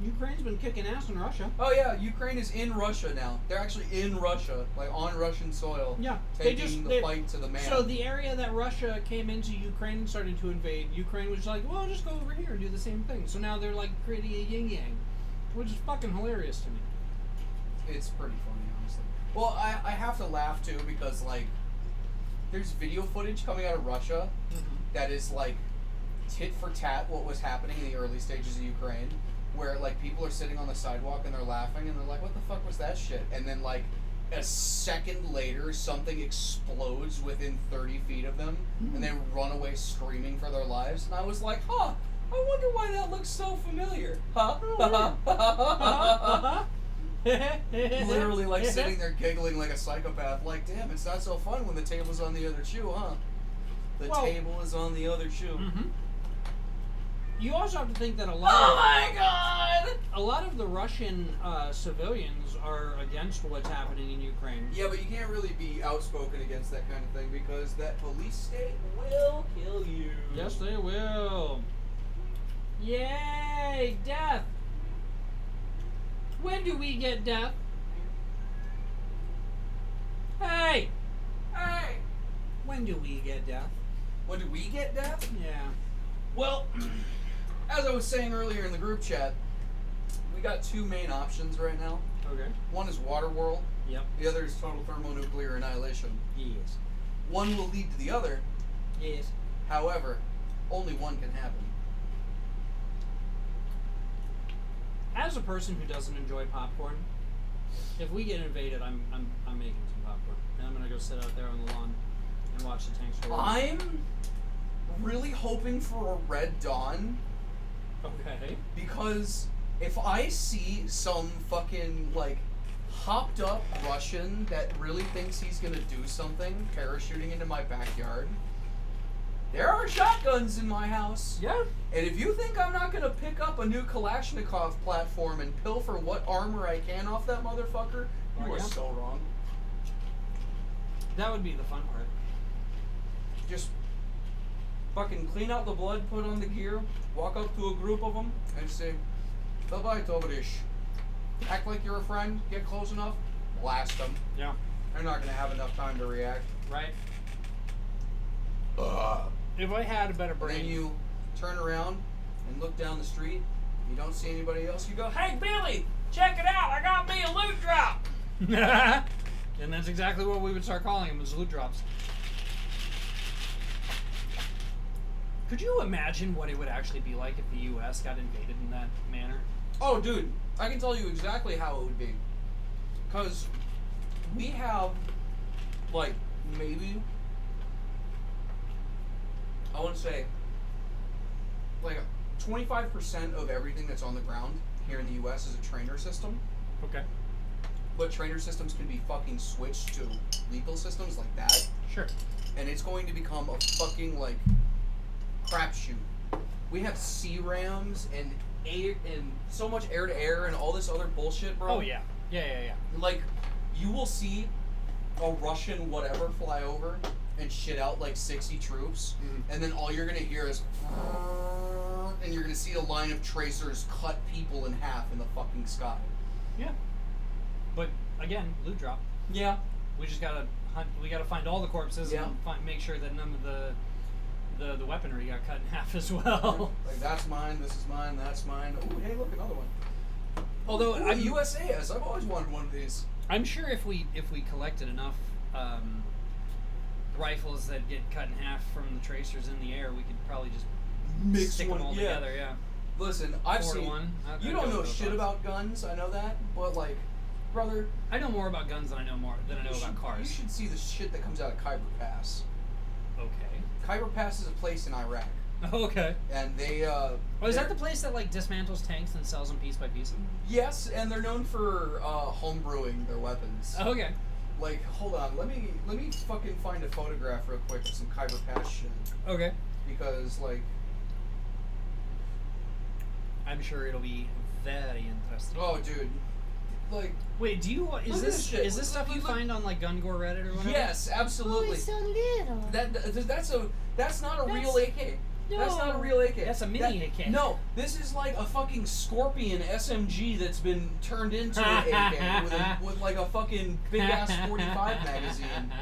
Ukraine's been kicking ass in Russia. Oh yeah, Ukraine is in Russia now. They're actually in Russia, like on Russian soil. Yeah. Taking the fight to the man. So the area that Russia came into, Ukraine started to invade. Ukraine was like, well, just go over here and do the same thing. So now they're like creating a yin-yang, which is fucking hilarious to me. It's pretty funny, honestly. Well, I have to laugh too because like there's video footage coming out of Russia that is like tit for tat what was happening in the early stages of Ukraine, where like people are sitting on the sidewalk and they're laughing and they're like, what the fuck was that shit? And then like a second later something explodes within 30 feet of them and they run away screaming for their lives. And I was like, huh, I wonder why that looks so familiar. Literally like sitting there giggling like a psychopath, like, damn, it's not so fun when the table's on the other shoe, huh? The table is on the other shoe. You also have to think that a lot of the Russian civilians are against what's happening in Ukraine. Yeah, but you can't really be outspoken against that kind of thing because that police state will kill you. Yes, they will. Yay, death. When do we get death? Hey! Hey! When do we get death? When do we get death? Yeah. Well, as I was saying earlier in the group chat, we got two main options right now. Okay. One is water world. Yep. The other is total thermonuclear annihilation. Yes. One will lead to the other. Yes. However, only one can happen. As a person who doesn't enjoy popcorn, if we get invaded, I'm making some popcorn. And I'm gonna go sit out there on the lawn and watch the tanks roll. I'm really hoping for a Red Dawn. Okay. Because if I see some fucking, like, hopped up Russian that really thinks he's gonna do something parachuting into my backyard, there are shotguns in my house. Yeah. And if you think I'm not gonna pick up a new Kalashnikov platform and pilfer what armor I can off that motherfucker, you are so wrong. That would be the fun part. Just fucking clean out the blood, put on the gear, walk up to a group of them, and say, "Давай, товарищ." Act like you're a friend, get close enough, blast them. Yeah. They're not gonna have enough time to react. Right. If I had a better And brain. then you turn around and look down the street, you don't see anybody else, you go, "Hey Billy, check it out, I got me a loot drop." And that's exactly what we would start calling them, as loot drops. Could you imagine what it would actually be like if the U.S. got invaded in that manner? Oh, dude, I can tell you exactly how it would be. Because we have, like, maybe, I want to say, like, 25% of everything that's on the ground here in the U.S. is a trainer system. Okay. But trainer systems can be fucking switched to lethal systems like that. Sure. And it's going to become a fucking, like, crapshoot. We have C-rams and air and so much air-to-air and all this other bullshit, bro. Oh, yeah. Yeah. Like, you will see a Russian whatever fly over and shit out like 60 troops, and then all you're gonna hear is, and you're gonna see a line of tracers cut people in half in the fucking sky. Yeah. But, again, loot drop. Yeah. We just gotta hunt, we gotta find all the corpses Yeah. and make sure that none of the weaponry got cut in half as well. Like, that's mine, this is mine, that's mine. Oh, hey, look, another one. Although, Ooh, USAS, I've always wanted one of these. I'm sure if we collected enough rifles that get cut in half from the tracers in the air, we could probably just stick them all together. Yeah. Listen, I've 4 to seen. 1. You don't know shit about guns. I know that, but like, brother, I know more about guns than I know you about cars. You should see the shit that comes out of Khyber Pass. Okay. Khyber Pass is a place in Iraq, Okay. and they. Oh, is that the place that like dismantles tanks and sells them piece by piece? Yes, and they're known for home brewing their weapons. Okay. Like, hold on, let me fucking find a photograph real quick of some Khyber Pass shit. Okay. Because, like... I'm sure it'll be very interesting. Oh, dude. Like... Wait, do you... Is this stuff you look, find on, like, Gun Gore Reddit or whatever? Yes, absolutely. Oh, it's so little. That's not a real AK. No. That's not a real AK. That's a mini AK. No, this is like a fucking Scorpion SMG that's been turned into an AK with like a fucking big ass 45 magazine.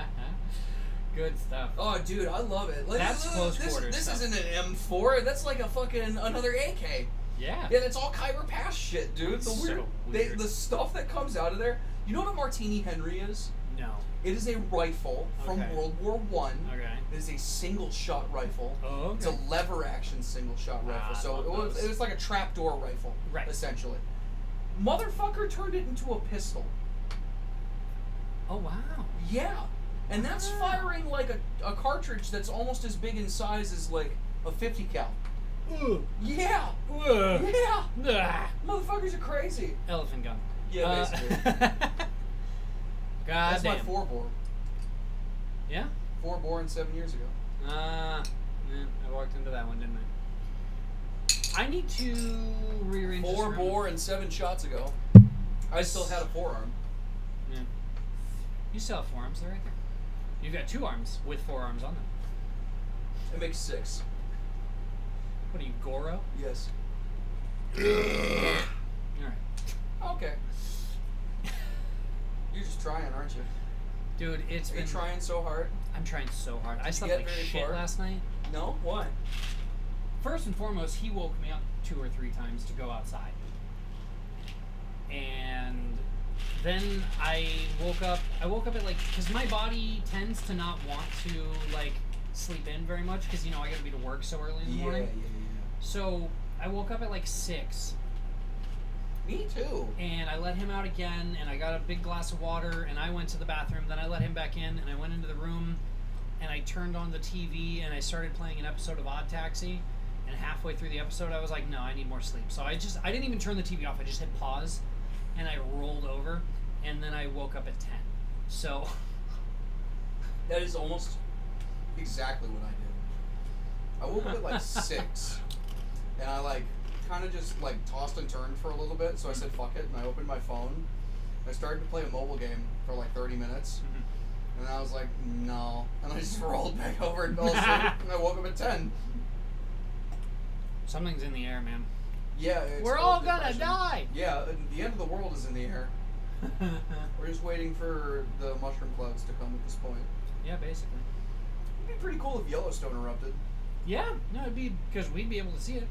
Good stuff. Oh, dude, I love it. That's close quarters This stuff. isn't an M4. That's like a fucking another AK. Yeah. Yeah, that's all Khyber Pass shit, dude. The So weird. the stuff that comes out of there. You know what a Martini Henry is? No. It is a rifle from Okay. World War I. Okay. It is a single shot rifle. Oh, okay. It's a lever action single shot rifle. I So love those. it was like a trapdoor rifle, Right. essentially. Motherfucker turned it into a pistol. Oh, wow. Yeah. And that's Wow. firing like a cartridge that's almost as big in size as like a 50 cal. Ugh. Yeah. Ugh. Yeah. Ah. Motherfuckers are crazy. Elephant gun. Yeah, basically. God That's my damn. 4-bore. Yeah? 4-bore and 7 years ago. Yeah, I walked into that one, didn't I? I need to rearrange this room. 4-bore and 7 shots ago. I still had a forearm. Yeah. You still have forearms, they're right there. You've got 2 arms with 4 arms on them. It makes 6. What are you, Goro? Yes. Alright. Okay. You're just trying, aren't you? Dude, it's Are been... you trying so hard? I'm trying so hard. I you slept get like very shit far? last night. No? Why? First and foremost, he woke me up 2 or 3 times to go outside. And then I woke up at like, because my body tends to not want to like sleep in very much because, you know, I gotta be to work so early in the morning. So I woke up at like 6. Me too. And I let him out again, and I got a big glass of water, and I went to the bathroom. Then I let him back in, and I went into the room, and I turned on the TV, and I started playing an episode of Odd Taxi. And halfway through the episode, I was like, no, I need more sleep. So I didn't even turn the TV off. I just hit pause, and I rolled over, and then I woke up at 10. So That is almost exactly what I did. I woke up at like 6, and I like kind of just like tossed and turned for a little bit. So I said fuck it, and I opened my phone. I started to play a mobile game for like 30 minutes, and I was like, no, and I just rolled back over and fell asleep, and I woke up at 10. something's in the air, man. Yeah, it's We're called all gonna depression. die. Yeah, the end of the world is in the air. We're just waiting for the mushroom clouds to come at this point. Yeah, basically. It'd be pretty cool if Yellowstone erupted. Yeah, no, it'd be because we'd be able to see it.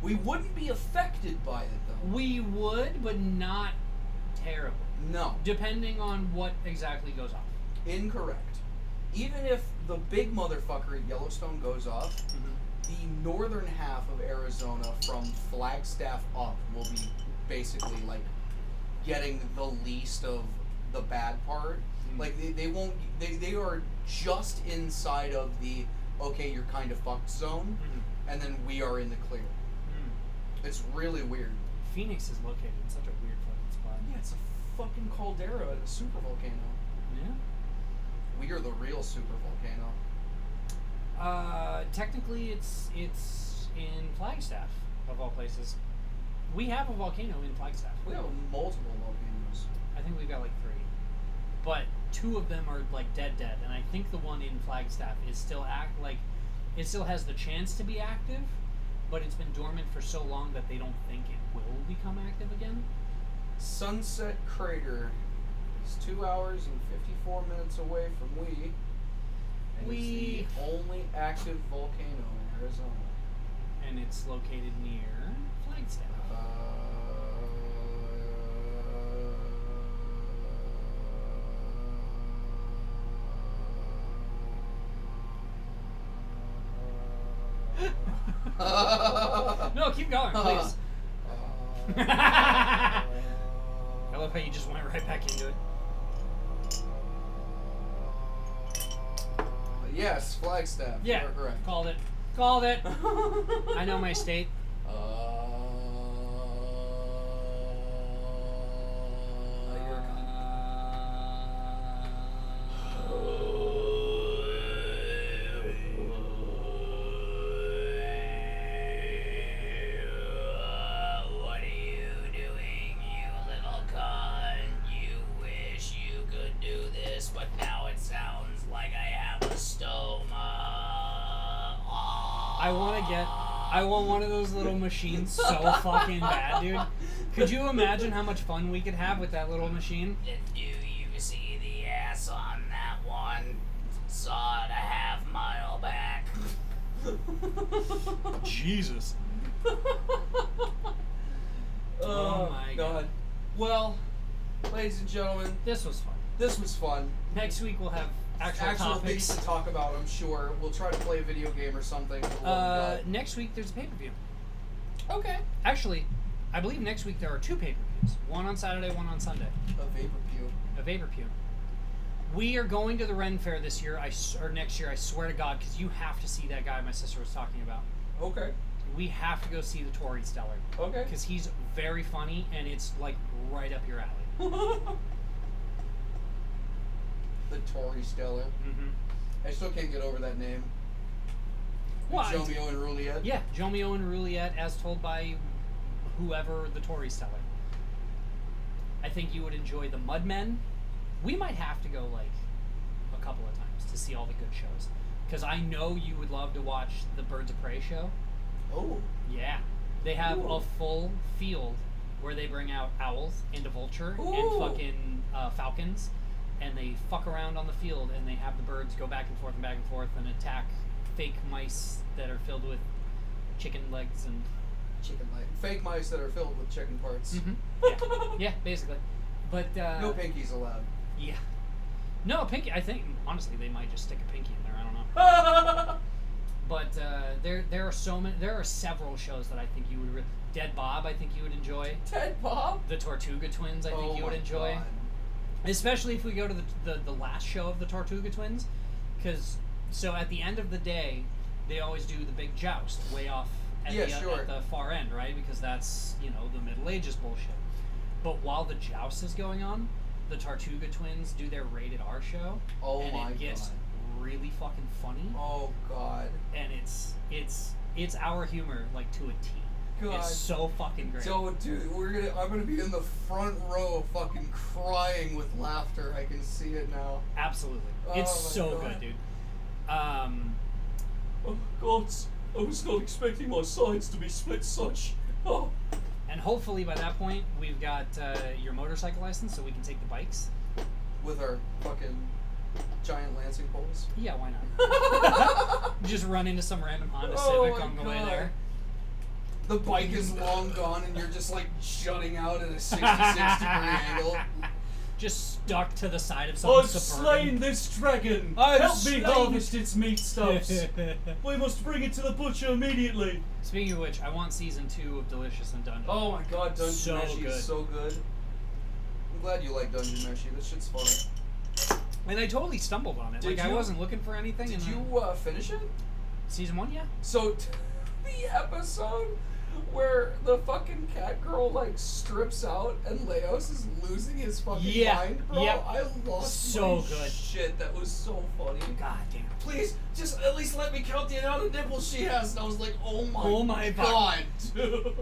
We wouldn't be affected by it, though. We would, but not terribly. No. Depending on what exactly goes off. Incorrect. Even if the big motherfucker at Yellowstone goes off, the northern half of Arizona from Flagstaff up will be basically like getting the least of the bad part. Like they won't. They are just inside of the okay, you're kind of fucked zone, and then we are in the clear. It's really weird. Phoenix is located in such a weird fucking spot. Yeah, it's a fucking caldera at a super volcano. Yeah. We are the real super volcano. Technically, it's in Flagstaff, of all places. We have a volcano in Flagstaff. We have multiple volcanoes. I think we've got like 3, but 2 of them are like dead, and I think the one in Flagstaff is still it still has the chance to be active, but it's been dormant for so long that they don't think it will become active again. Sunset Crater is 2 hours and 54 minutes away from we. And it's the only active volcano in Arizona. And it's located near Flagstaff. No, keep going, please. I love how you just went right back into it. Yes, Flagstaff. Yeah, You're correct. called it. Called it. I know my state. You're a cunt. I want one of those little machines so fucking bad, dude. Could you imagine how much fun we could have with that little machine? Do you see the ass on that one? Saw it a half-mile back. Jesus. Oh my God. Well, ladies and gentlemen, This was fun. this was fun. Next week we'll have actual things topics. to talk about, I'm sure. We'll try to play a video game or something. for the love of God. Next week there's a pay-per-view. Okay. Actually, I believe next week there are 2 pay-per-views. One on Saturday, one on Sunday. A vapor-pew. A vapor-pew. We are going to the Ren Fair this year, or next year, I swear to God, because you have to see that guy my sister was talking about. Okay. We have to go see the Tory Stellar. Okay. Because he's very funny, and it's, like, right up your alley. The Tory Stellar. Mm-hmm. I still can't get over that name. What? Jomeo and Juliet. Yeah, Jomeo and Juliet, as told by whoever the Tory Stellar. I think you would enjoy the Mudmen. We might have to go, like, a couple of times to see all the good shows. Because I know you would love to watch the Birds of Prey show. Oh. Yeah. They have Ooh. a full field where they bring out owls and a vulture Ooh. and fucking falcons. And they fuck around on the field and they have the birds go back and forth and attack fake mice that are filled with chicken legs and... Chicken leg. Fake mice that are filled with chicken parts. Mm-hmm. Yeah, basically. But, No pinkies allowed. Yeah. No, pinky, I think, honestly, they might just stick a pinky in there, I don't know. But there are several shows that I think you would... Dead Bob, I think you would enjoy. Ted Bob? The Tortuga Twins, I think you would enjoy. God. Especially if we go to the last show of the Tortuga Twins. So at the end of the day, they always do the big joust way off at the far end, right? Because that's, the Middle Ages bullshit. But while the joust is going on, the Tortuga Twins do their rated R show. Oh and my it gets God. really fucking funny. Oh God. And it's our humor, like, to a T. God. It's so fucking great. So, dude, I'm gonna be in the front row, fucking crying with laughter. I can see it now. Absolutely, Oh it's my so God. good, dude. Oh God, I was not expecting my sides to be split such. Oh. And hopefully by that point we've got your motorcycle license, so we can take the bikes. With our fucking giant lancing poles. Yeah, why not? Just run into some random Honda Oh Civic my on the way God. there. The bike is long gone, and you're just like jutting out at a 66-degree angle. Just stuck to the side of some I've Suburban. slain this dragon. I've Help me slain harvest its meat stuffs. We must bring it to the butcher immediately. Speaking of which, I want season 2 of Delicious and Dungeon. Oh my God, Dungeon So Meshi good. is so good. I'm glad you like Dungeon Meshi. This shit's fun. And I totally stumbled on it. Did I you- wasn't looking for anything. Did and you finish it? Season 1, yeah. So, the episode where the fucking cat girl, like, strips out and Leos is losing his fucking mind, bro. Yep. I lost So my good. shit. That was so funny. God damn. Please, just at least let me count the amount of nipples she has. And I was like, oh my God. God, dude.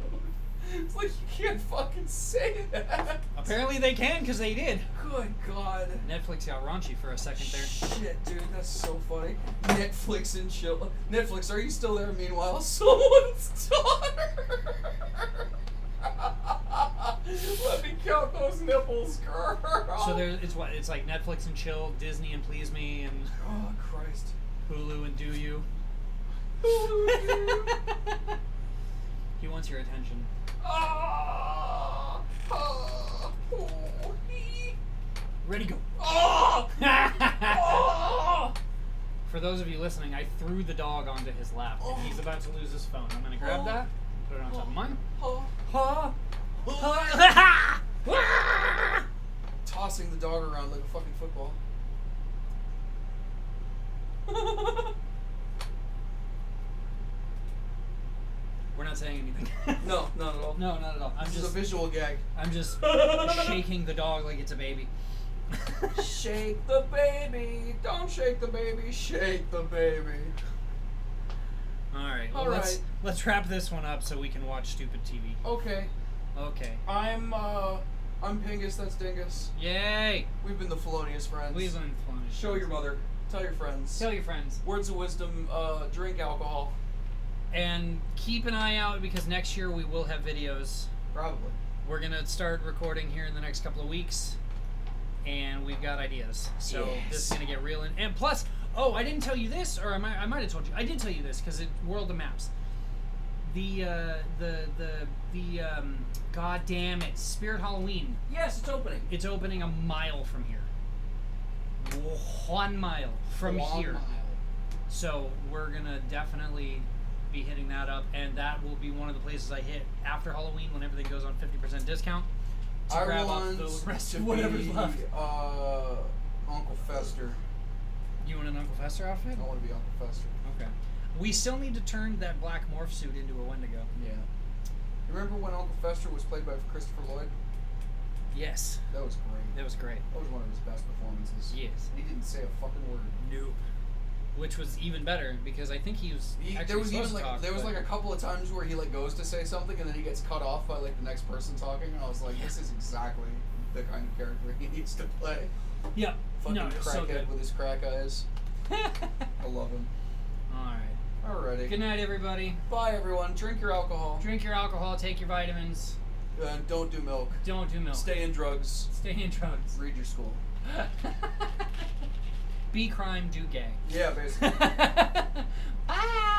It's like, you can't fucking say that. Apparently they can, because they did. Good God. Netflix got raunchy for a second there. Shit, dude, that's so funny. Netflix and chill. Netflix, are you still there? Meanwhile, someone's daughter. Let me count those nipples, girl. So it's like Netflix and chill, Disney and please me, and Oh Christ. Hulu and do you. He wants your attention. Ready, go. For those of you listening, I threw the dog onto his lap, and he's about to lose his phone. I'm gonna grab that, and put it on top of mine. Tossing the dog around like a fucking football. We're not saying anything. No, not at all. No, not at all. This is a visual gag. I'm just shaking the dog like it's a baby. Shake the baby. Don't shake the baby. Shake the baby. All right. Well, All right. let's wrap this one up so we can watch stupid TV. Okay. Okay. I'm Pingus, that's Dingus. Yay! We've been the Felonious Friends. We've been fun. Show your mother. Tell your friends. Tell your friends. Words of wisdom, drink alcohol. And keep an eye out because next year we will have videos. Probably. We're gonna start recording here in the next couple of weeks, and we've got ideas. So this is gonna get real. And plus, oh, I didn't tell you this, or I might have told you. I did tell you this because it World of Maps. The God damn it, Spirit Halloween. Yes, it's opening. It's opening a mile from here. 1 mile from here. So we're gonna definitely be hitting that up, and that will be one of the places I hit after Halloween when everything goes on 50% discount to I grab up want the rest to of whatever's be, left. Uncle Fester. You want an Uncle Fester outfit? I want to be Uncle Fester. Okay. We still need to turn that black morph suit into a Wendigo. Yeah. Remember when Uncle Fester was played by Christopher Lloyd? Yes. That was great. That was great. That was one of his best performances. Yes. He didn't say a fucking word. Nope. Which was even better because I think he was actually supposed to talk. There was like a couple of times where he like goes to say something and then he gets cut off by like the next person talking. And I was like, this is exactly the kind of character he needs to play. Yeah. Fucking No, it's so crackhead good. with his crack eyes. I love him. Alright. Alrighty. Good night, everybody. Bye, everyone. Drink your alcohol. Drink your alcohol, take your vitamins. Don't do milk. Don't do milk. Stay in drugs. Stay in drugs. Read your school. Be crime, do gay. Yeah, basically. Bye!